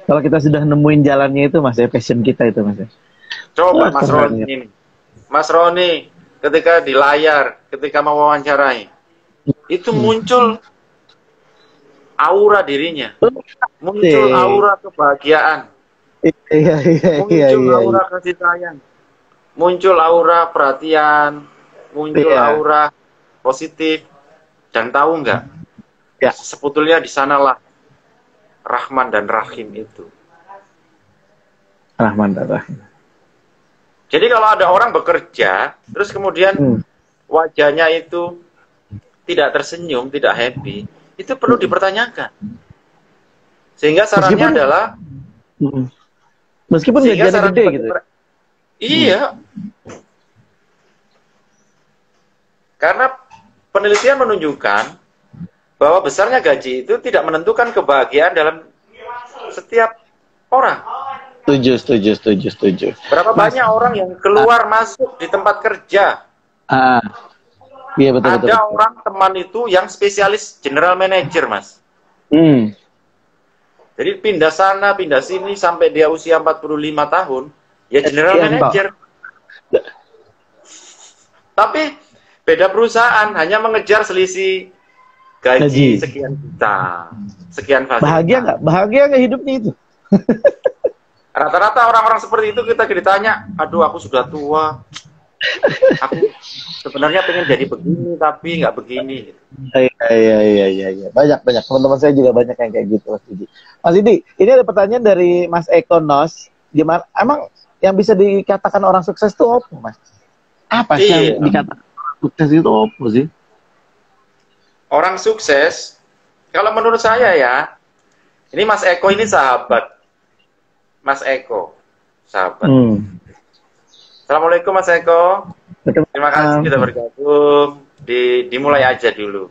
Kalau kita sudah nemuin jalannya itu, Mas, ya, passion kita itu, Mas. Coba Mas Roni ini. Mas Roni ketika di layar, ketika mewawancarai, itu muncul aura dirinya. Muncul aura kebahagiaan. Muncul aura kasih sayang. Muncul aura perhatian. Muncul aura positif. Dan tahu nggak? Sebetulnya di sanalah Rahman dan Rahim itu. Rahman dan Rahim. Jadi kalau ada orang bekerja, terus kemudian wajahnya itu tidak tersenyum, tidak happy, itu perlu dipertanyakan. Sehingga sarannya adalah meskipun gajinya gede gitu. Iya. Karena penelitian menunjukkan bahwa besarnya gaji itu tidak menentukan kebahagiaan dalam setiap orang. Setuju. Berapa banyak orang yang keluar masuk di tempat kerja? Iya betul. Ada orang teman itu yang spesialis general manager, Mas. Jadi pindah sana, pindah sini sampai dia usia 45 tahun, ya general manager. Tapi beda perusahaan, hanya mengejar selisih gaji sekian juta, sekian fasilitas. Bahagia nggak hidupnya itu? Rata-rata orang-orang seperti itu kita ditanya, aduh aku sudah tua, aku sebenarnya pengen jadi begini tapi nggak begini. Iya. Banyak teman-teman saya juga banyak yang kayak gitu, Mas Didi. Mas Didi, ini ada pertanyaan dari Mas Eko Nos. Gimana? Emang yang bisa dikatakan orang sukses itu apa, Mas? Apa sih yang dikatakan orang sukses itu apa sih? Orang sukses, kalau menurut saya ya, ini Mas Eko ini sahabat. Mas Eko, sahabat. Assalamualaikum Mas Eko. Terima kasih sudah bergabung. Dimulai aja dulu.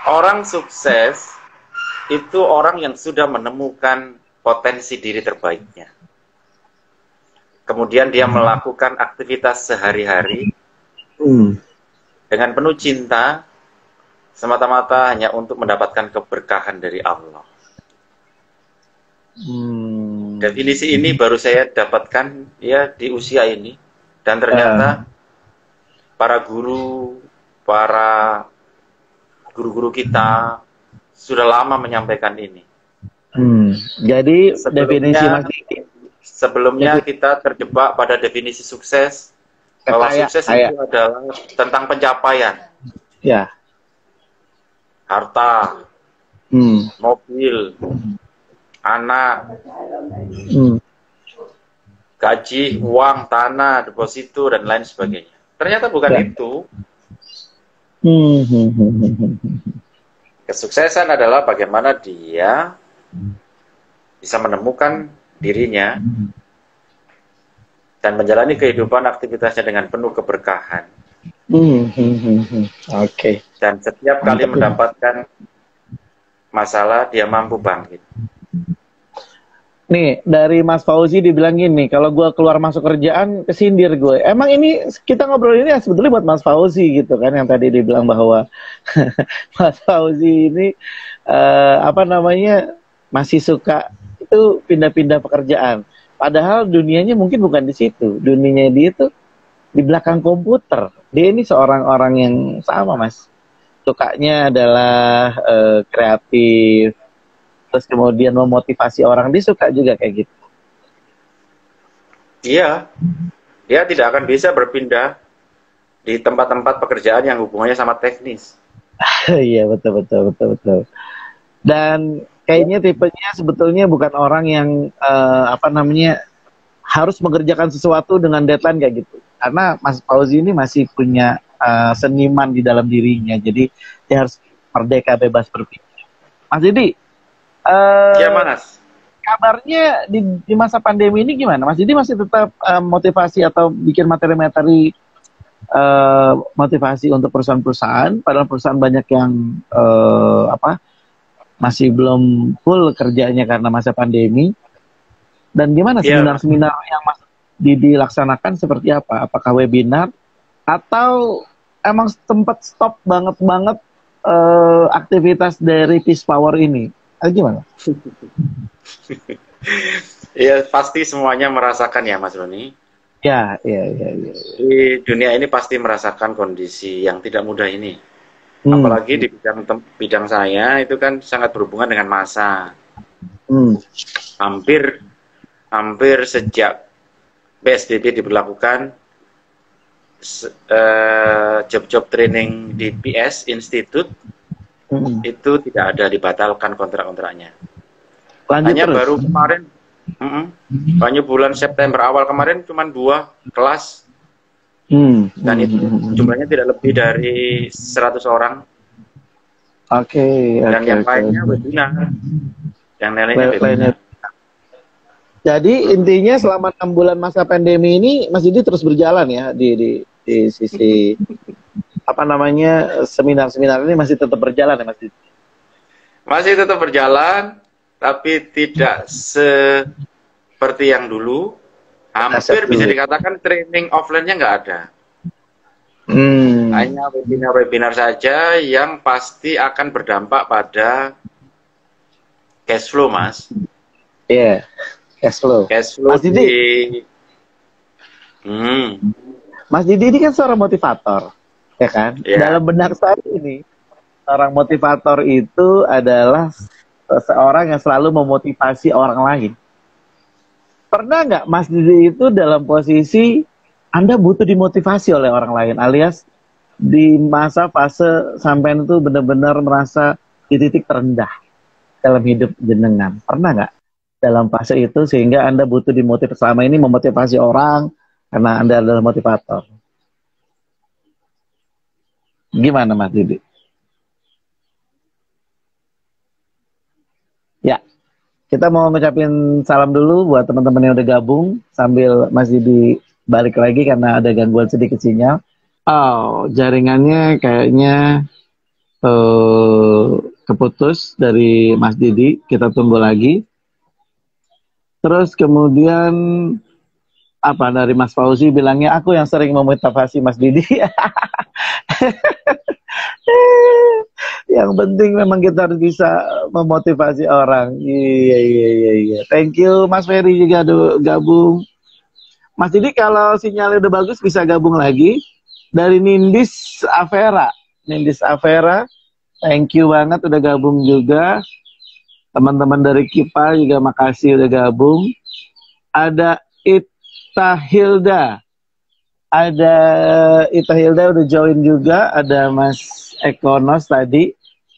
Orang sukses itu orang yang sudah menemukan potensi diri terbaiknya. Kemudian dia melakukan aktivitas sehari-hari dengan penuh cinta, semata-mata hanya untuk mendapatkan keberkahan dari Allah. Definisi ini baru saya dapatkan ya di usia ini, dan ternyata para guru kita sudah lama menyampaikan ini. Jadi definisi sebelumnya kita terjebak pada definisi sukses, bahwa sukses itu adalah tentang pencapaian, harta, mobil, anak, gaji, uang, tanah, deposito, dan lain sebagainya. Ternyata bukan itu. Kesuksesan adalah bagaimana dia bisa menemukan dirinya dan menjalani kehidupan aktivitasnya dengan penuh keberkahan. Dan setiap kali mendapatkan masalah, dia mampu bangkit. Nih, dari Mas Fauzi dibilang gini, kalau gue keluar masuk kerjaan, kesindir gue. Emang ini, kita ngobrol ini sebetulnya buat Mas Fauzi gitu kan, yang tadi dibilang bahwa Mas Fauzi ini, masih suka itu pindah-pindah pekerjaan. Padahal dunianya mungkin bukan di situ. Dunianya dia itu di belakang komputer. Dia ini seorang orang yang sama, Mas. Sukanya adalah kreatif, terus kemudian memotivasi orang, dia suka juga kayak gitu. Iya, dia tidak akan bisa berpindah di tempat-tempat pekerjaan yang hubungannya sama teknis. Iya, betul. Dan kayaknya tipenya sebetulnya bukan orang yang harus mengerjakan sesuatu dengan deadline kayak gitu. Karena Mas Fauzi ini masih punya seniman di dalam dirinya, jadi dia harus merdeka, bebas berpikir. Mas Didi, ya Mas, kabarnya di masa pandemi ini gimana? Mas Didi masih tetap motivasi atau bikin materi-materi motivasi untuk perusahaan-perusahaan, padahal perusahaan banyak yang masih belum full kerjanya karena masa pandemi. Dan gimana seminar-seminar yang Mas Didi laksanakan seperti apa? Apakah webinar atau emang tempat stop banget aktivitas dari Peace Power ini? Gimana? Ya pasti semuanya merasakan ya Mas Roni. Ya. Di dunia ini pasti merasakan kondisi yang tidak mudah ini. Apalagi di bidang saya itu kan sangat berhubungan dengan massa. Hampir sejak PSBB diberlakukan, job training di PS Institute itu tidak ada, dibatalkan kontrak-kontraknya. Hanya terus? Baru kemarin, hanya bulan September awal kemarin cuma 2 kelas, dan itu jumlahnya tidak lebih dari 100 orang. Dan yang lainnya webinar. Yang lainnya webinar. Jadi intinya selama 6 bulan masa pandemi ini Mas Didi terus berjalan ya di sisi seminar-seminar ini masih tetap berjalan ya Mas Didi? Masih tetap berjalan, tapi tidak seperti yang dulu. Hampir bisa dikatakan training offline-nya nggak ada. Hanya webinar-webinar saja yang pasti akan berdampak pada cash flow, Mas. Iya, cash flow. Cash flow Mas Didi. Mas Didi ini kan seorang motivator, ya kan? Yeah. Dalam benak saya ini, seorang motivator itu adalah seorang yang selalu memotivasi orang lain. Pernah nggak Mas Didi itu dalam posisi Anda butuh dimotivasi oleh orang lain, alias di masa fase sampean itu benar-benar merasa di titik terendah dalam hidup jenengan? Pernah nggak dalam fase itu sehingga Anda butuh dimotivasi, selama ini memotivasi orang karena Anda adalah motivator? Gimana Mas Didi? Ya, kita mau ngucapin salam dulu buat teman-teman yang udah gabung sambil Mas Didi balik lagi karena ada gangguan sedikit sinyal. Oh, jaringannya kayaknya keputus dari Mas Didi. Kita tunggu lagi. Terus kemudian apa dari Mas Fauzi bilangnya aku yang sering memotivasi Mas Didi. Yang penting memang kita harus bisa memotivasi orang. Iya. Thank you Mas Ferry juga gabung. Mas Didi kalau sinyalnya udah bagus bisa gabung lagi. Dari Nindis Avera. Nindis Avera, thank you banget udah gabung juga. Teman-teman dari Kipa juga makasih udah gabung. Ada Ita Hilda. Ada Ita Hilda udah join juga. Ada Mas Ekonos tadi.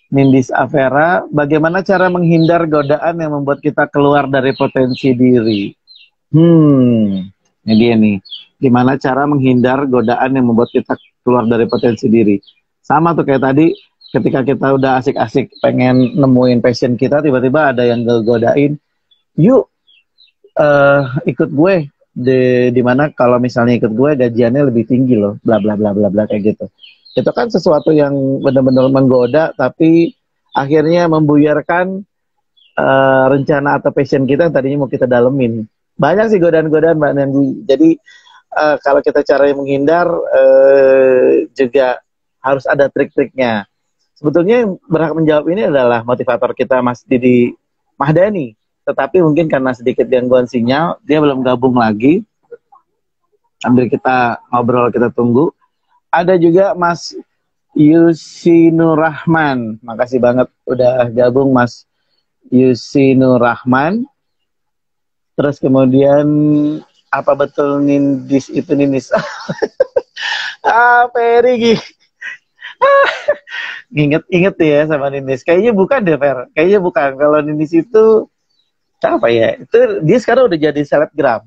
Nindis Avera. Bagaimana cara menghindar godaan yang membuat kita keluar dari potensi diri? Ini dia nih, gimana cara menghindar godaan yang membuat kita keluar dari potensi diri. Sama tuh kayak tadi, ketika kita udah asik-asik pengen nemuin passion kita, tiba-tiba ada yang godain, yuk ikut gue, dimana kalau misalnya ikut gue gajiannya lebih tinggi loh, bla bla bla bla bla kayak gitu. Itu kan sesuatu yang benar-benar menggoda, tapi akhirnya membuyarkan rencana atau passion kita yang tadinya mau kita dalemin. Banyak sih godaan-godaan Mbak Nandi. Jadi kalau kita caranya menghindar juga harus ada trik-triknya. Sebetulnya yang berhak menjawab ini adalah motivator kita Mas Didi Mahdani. Tetapi mungkin karena sedikit gangguan sinyal, dia belum gabung lagi. Sambil kita ngobrol, kita tunggu. Ada juga Mas Yusinur Rahman. Makasih banget udah gabung Mas Yusinur Rahman. Terus kemudian apa betul Nindis itu Nindis? Ferry inget ya sama Nindis. Kayaknya bukan deh Fer. Kayaknya bukan. Kalau Nindis itu apa ya? Itu dia sekarang udah jadi selebgram.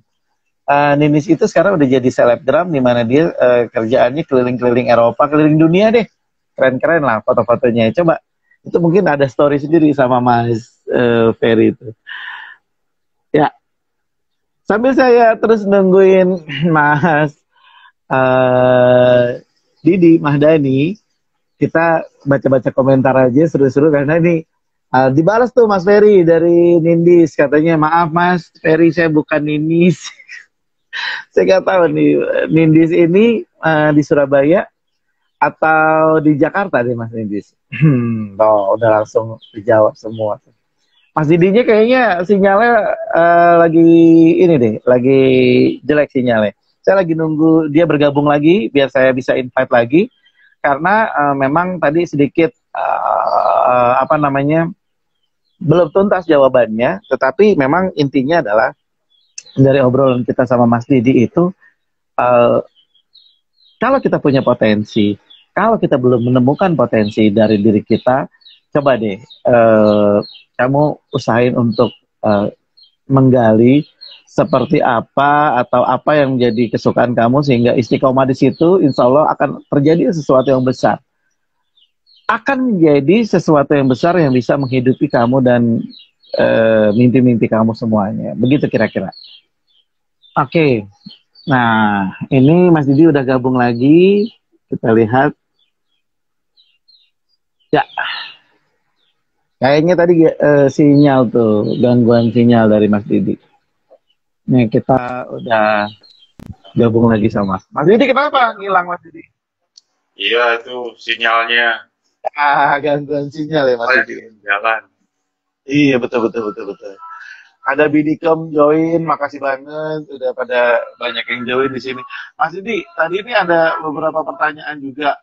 Nindis itu sekarang udah jadi selebgram di mana dia kerjaannya keliling-keliling Eropa, keliling dunia deh. Keren-keren lah foto-fotonya. Coba itu mungkin ada story sendiri sama Mas Ferry itu. Ya. Sambil saya terus nungguin Mas Didi Mahdani, kita baca-baca komentar aja seru-seru karena ini dibalas tuh Mas Ferry dari Nindis, katanya maaf Mas Ferry saya bukan Nindis. Saya nggak tahu nih Nindis ini di Surabaya atau di Jakarta deh Mas Nindis. Udah langsung dijawab semua. Mas Didinya kayaknya sinyalnya lagi ini deh, lagi jelek sinyalnya. Saya lagi nunggu dia bergabung lagi biar saya bisa invite lagi karena memang tadi sedikit belum tuntas jawabannya, tetapi memang intinya adalah dari obrolan kita sama Mas Didi itu kalau kita punya potensi, kalau kita belum menemukan potensi dari diri kita, coba deh kamu usahain untuk menggali seperti apa atau apa yang menjadi kesukaan kamu sehingga istiqomah di situ, insya Allah akan terjadi sesuatu yang besar. Akan menjadi sesuatu yang besar yang bisa menghidupi kamu dan mimpi-mimpi kamu semuanya. Begitu kira-kira. Oke. Nah, ini Mas Didi udah gabung lagi. Kita lihat. Ya. Kayaknya tadi sinyal tuh, gangguan sinyal dari Mas Didi. Nih kita udah gabung lagi sama Mas Didi. Kenapa ngilang Mas Didi? Iya, itu sinyalnya. Gangguan sinyal ya Mas Saya Didi. jalan. Iya betul betul betul betul. Ada Bidikem join, makasih banget. Udah pada banyak yang join di sini. Mas Didi, tadi ini ada beberapa pertanyaan juga.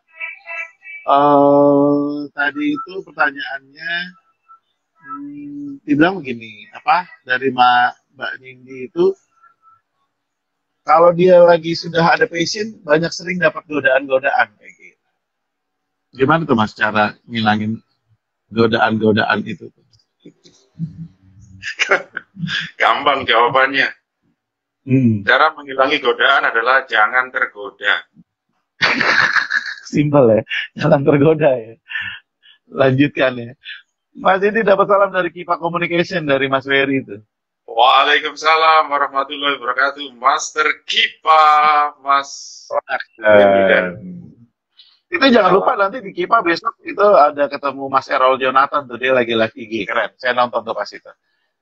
Tadi itu pertanyaannya, dibilang begini, apa dari Mbak Nindi itu, kalau dia lagi sudah ada passion, banyak sering dapat godaan-godaan kayak gitu. Gimana tuh Mas cara ngilangin godaan-godaan itu? Gampang jawabannya. Cara menghilangi godaan adalah jangan tergoda. Simpel ya, jangan tergoda ya. Lanjutkan ya. Mas ini dapat salam dari Kipa Communication dari Mas Ferry itu. Waalaikumsalam warahmatullahi wabarakatuh. Master Kipa, Mas Ferry dan itu jangan lupa nanti di Kipa besok itu ada ketemu Mas Errol Jonathan tuh, dia lagi live IG, keren. Saya nonton tuh pas itu.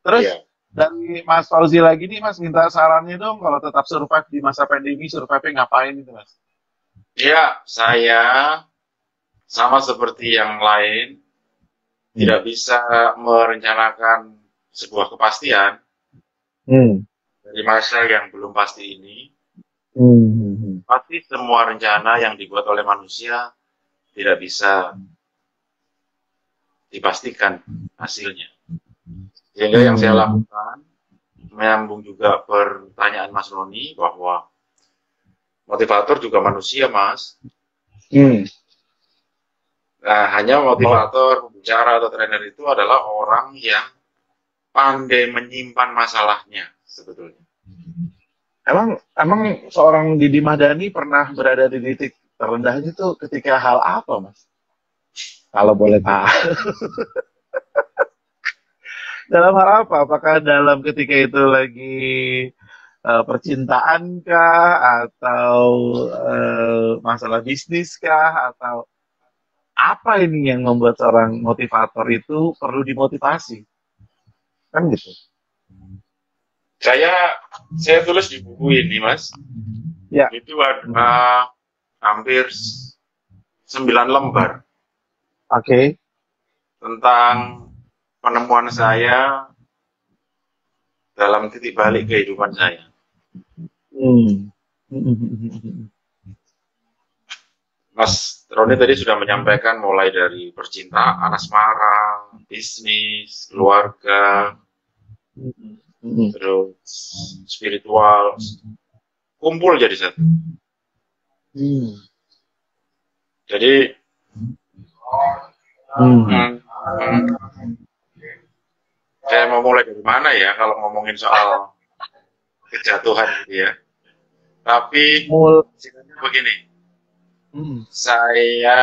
Terus dari Mas Fauzi lagi nih Mas, minta sarannya dong kalau tetap survive di masa pandemi, survive ngapain itu Mas? Ya, saya sama seperti yang lain tidak bisa merencanakan sebuah kepastian dari masa yang belum pasti ini. Pasti semua rencana yang dibuat oleh manusia tidak bisa dipastikan hasilnya. Sehingga yang saya lakukan menyambung juga pertanyaan Mas Roni bahwa motivator juga manusia, Mas. Nah, hanya motivator, pembicara atau trainer itu adalah orang yang pandai menyimpan masalahnya sebetulnya. Emang seorang Didi Mahdani pernah berada di titik terendahnya itu ketika hal apa, Mas? Kalau boleh tahu. Dalam hal apa? Apakah dalam ketika itu lagi percintaan kah? Atau masalah bisnis kah? Atau apa ini yang membuat seorang motivator itu perlu dimotivasi? Kan gitu. Saya tulis di buku ini, Mas. Ya. Itu ada hampir 9 lembar. Oke. Tentang penemuan saya dalam titik balik kehidupan saya. Mas Roni tadi sudah menyampaikan mulai dari percintaan, asmara, bisnis, keluarga, terus spiritual, kumpul jadi satu. Jadi saya mau mulai dari mana ya kalau ngomongin soal kejatuhan gitu ya. Tapi begini, saya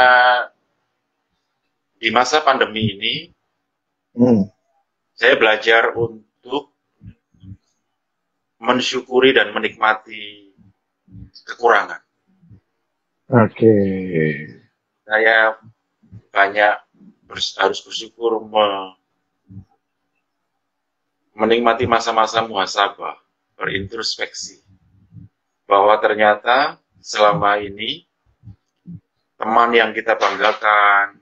di masa pandemi ini saya belajar untuk mensyukuri dan menikmati kekurangan. Oke. Saya banyak harus bersyukur menikmati masa-masa muhasabah, berintrospeksi. Bahwa ternyata selama ini teman yang kita banggakan,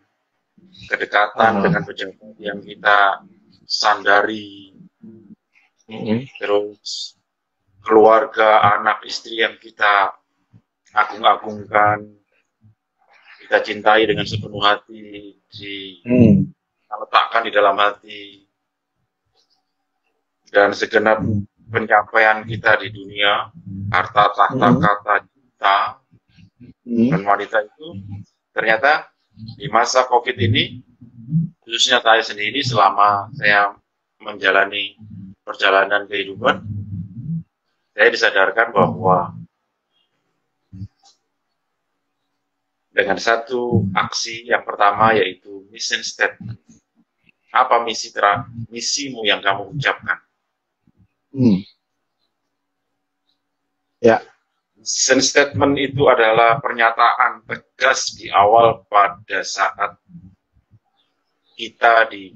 kedekatan dengan pejabat yang kita sandari, terus keluarga, anak, istri yang kita agung-agungkan, kita cintai dengan sepenuh hati, kita letakkan di dalam hati, dan segenap pencapaian kita di dunia, harta, tahta, kata, cinta, dan wanita itu, ternyata di masa COVID ini, khususnya saya sendiri selama saya menjalani perjalanan kehidupan, saya disadarkan bahwa dengan satu aksi yang pertama yaitu mission statement. Apa misimu yang kamu ucapkan? Ya. Mission statement itu adalah pernyataan tegas di awal pada saat kita di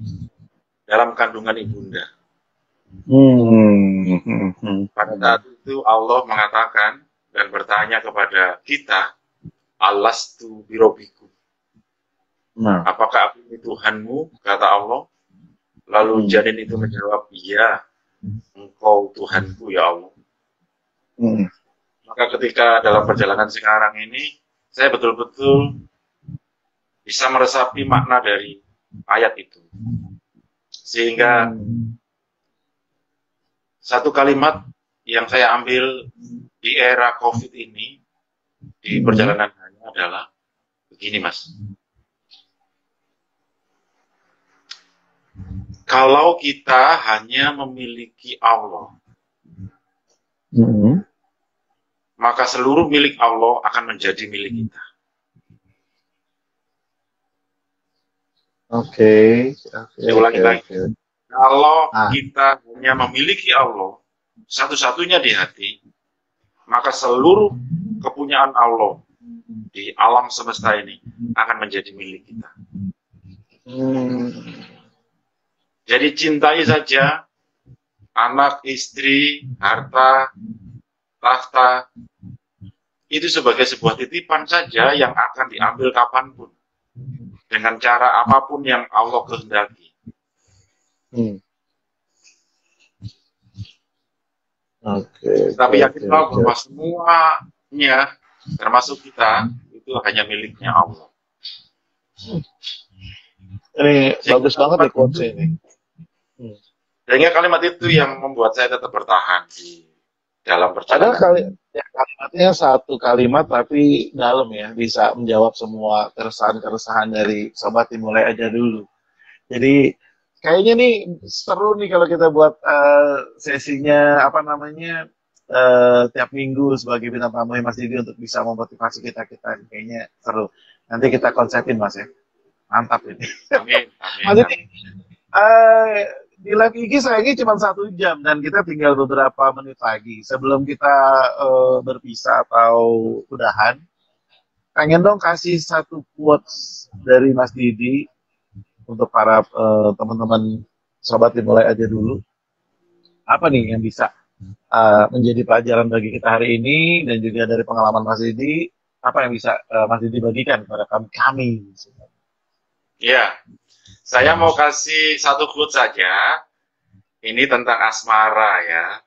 dalam kandungan ibunda. Pada saat itu Allah mengatakan dan bertanya kepada kita, Alastu birobikum. Apakah aku ini Tuhanmu? Kata Allah. Lalu janin itu menjawab, iya, engkau Tuhanku ya Allah. Maka ketika dalam perjalanan sekarang ini, saya betul-betul bisa meresapi makna dari ayat itu. Sehingga satu kalimat yang saya ambil di era COVID ini, di perjalanan adalah begini, Mas. Kalau kita hanya memiliki Allah, maka seluruh milik Allah akan menjadi milik kita. Saya ulangi lagi. Kalau kita hanya memiliki Allah, satu-satunya di hati, maka seluruh kepunyaan Allah di alam semesta ini akan menjadi milik kita. Jadi cintai saja anak, istri, harta, tahta, itu sebagai sebuah titipan saja yang akan diambil kapanpun, dengan cara apapun yang Allah kehendaki. Tapi yakin bahwa semuanya, termasuk kita, itu hanya miliknya Allah. Ini bagus banget ya quotes ini. Sehingga kalimat itu yang membuat saya tetap bertahan di dalam perjalanan. Kalimatnya satu kalimat tapi dalam ya, bisa menjawab semua keresahan-keresahan dari sobat dimulai aja dulu. Jadi kayaknya nih seru nih kalau kita buat sesinya tiap minggu sebagai bintang tamu Mas Didi untuk bisa memotivasi kita kayaknya seru. Nanti kita konsepin Mas ya. Mantap ini. Amin. Mas Didi, di live IG sayangnya cuma 1 jam dan kita tinggal beberapa menit lagi. Sebelum kita berpisah atau udahan, pengen dong kasih satu quotes dari Mas Didi untuk para teman-teman sobat dimulai aja dulu. Apa nih yang bisa menjadi pelajaran bagi kita hari ini dan juga dari pengalaman Mas Didi, apa yang bisa Mas Didi bagikan kepada kami? Ya. Saya mau kasih satu quote saja. Ini tentang asmara ya.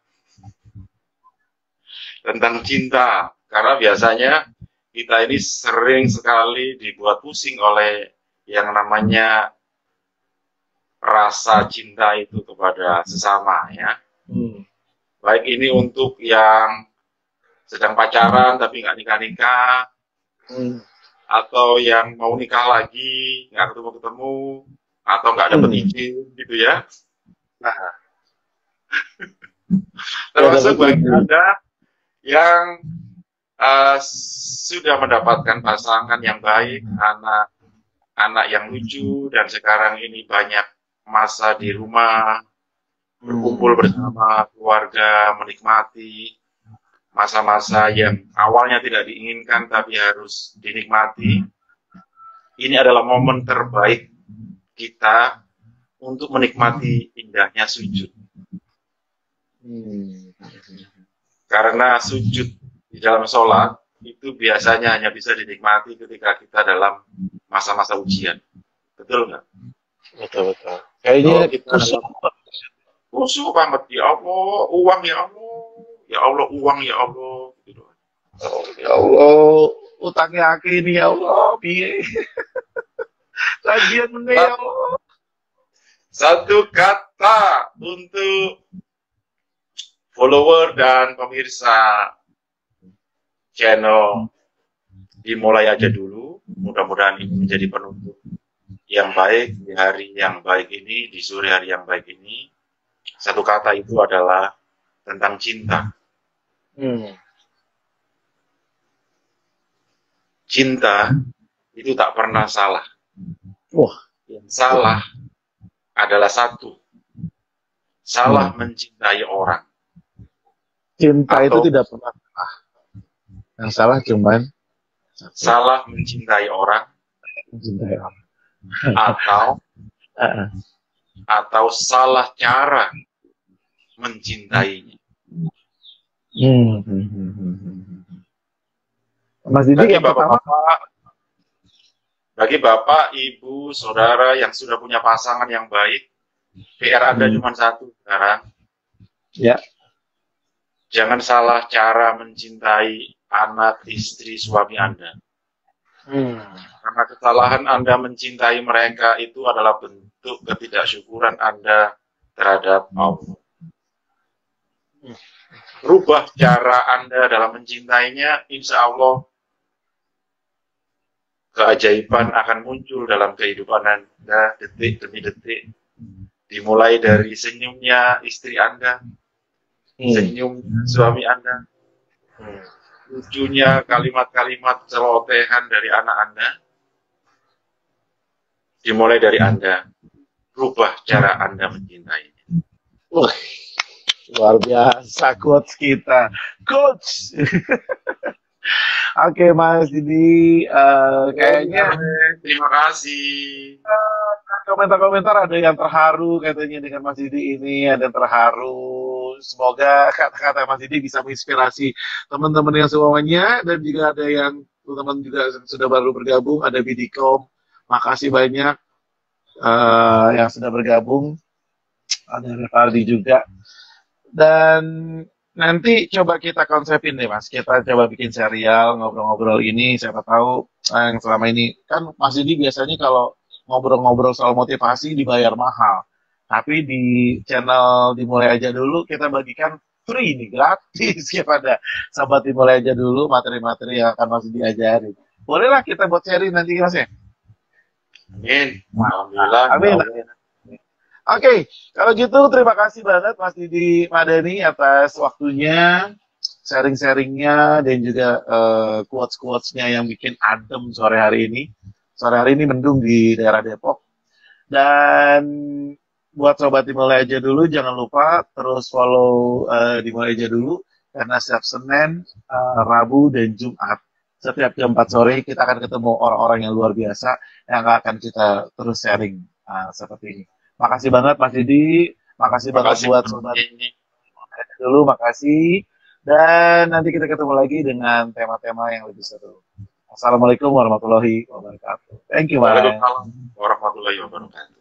Tentang cinta. Karena biasanya kita ini sering sekali dibuat pusing oleh yang namanya rasa cinta itu kepada sesama ya. Baik ini untuk yang sedang pacaran tapi nggak nikah-nikah. Atau yang mau nikah lagi, nggak ketemu-ketemu, atau nggak dapat izin, gitu ya. Nah, termasuk bagi Anda yang sudah mendapatkan pasangan yang baik, anak yang lucu, dan sekarang ini banyak masa di rumah, berkumpul bersama keluarga, menikmati masa-masa yang awalnya tidak diinginkan tapi harus dinikmati. Ini adalah momen terbaik kita untuk menikmati indahnya sujud. Karena sujud di dalam sholat itu biasanya hanya bisa dinikmati ketika kita dalam masa-masa ujian. Betul nggak? Betul. Kayaknya khusyuk banget. Ya Allah, uang ya Allah. Ya Allah, uang ya Allah. Gitu. Oh, ya Allah, utangnya akeh ini ya Allah, piye. Lagian meneh ya Allah. Satu kata untuk follower dan pemirsa channel dimulai aja dulu. Mudah-mudahan ini menjadi penutup yang baik di hari yang baik ini, di sore hari yang baik ini. Satu kata itu adalah tentang cinta. Cinta itu tak pernah salah. Yang salah adalah satu. Salah mencintai orang. Cinta itu tidak pernah salah. Yang salah cuman salah mencintai orang. Atau atau salah cara mencintainya. Mas Didik yang pertama, bagi Bapak, Ibu, Saudara yang sudah punya pasangan yang baik, PR Anda cuma satu sekarang. Ya. Jangan salah cara mencintai anak, istri, suami Anda. Karena kesalahan Anda mencintai mereka itu adalah bentuk ketidaksyukuran Anda terhadap Allah. Rubah cara Anda dalam mencintainya, insya Allah keajaiban akan muncul dalam kehidupan Anda detik demi detik. Dimulai dari senyumnya istri Anda, senyum suami Anda, lucunya kalimat-kalimat celotehan dari anak Anda. Dimulai dari Anda, rubah cara Anda mencintainya. Luar biasa quotes kita, coach. Oke, Mas Didi, kayaknya terima kasih. Komentar-komentar ada yang terharu katanya dengan Mas Didi ini, ada yang terharu. Semoga kata-kata Mas Didi bisa menginspirasi teman-teman yang semuanya, dan juga ada yang teman-teman juga sudah baru bergabung, ada Bidikom, makasih banyak yang sudah bergabung, ada Revaldi juga. Dan nanti coba kita konsepin deh Mas, kita coba bikin serial ngobrol-ngobrol ini, siapa tahu yang selama ini kan Mas Didi biasanya kalau ngobrol-ngobrol soal motivasi dibayar mahal, tapi di channel Dimulai Aja Dulu kita bagikan free nih, gratis kepada sahabat Dimulai Aja Dulu materi-materi yang akan Mas Didi ajarin. Bolehlah kita buat sharing nanti Mas ya. Amin. Alhamdulillah. Amin. Oke, kalau gitu terima kasih banget Mas Didi Madani atas waktunya, sharing-sharingnya, dan juga quotes-quotesnya yang bikin adem sore hari ini. Sore hari ini mendung di daerah Depok. Dan buat sobat Dimulai Aja Dulu, jangan lupa terus follow Dimulai Aja Dulu, karena setiap Senin, Rabu, dan Jumat, setiap jam 4 sore kita akan ketemu orang-orang yang luar biasa yang akan kita terus sharing seperti ini. Makasih banget Mas Didi, makasih banget buat sobat dulu, makasih. Dan nanti kita ketemu lagi dengan tema-tema yang lebih seru. Assalamualaikum warahmatullahi wabarakatuh. Thank you, Mas. Waalaikumsalam warahmatullahi wabarakatuh.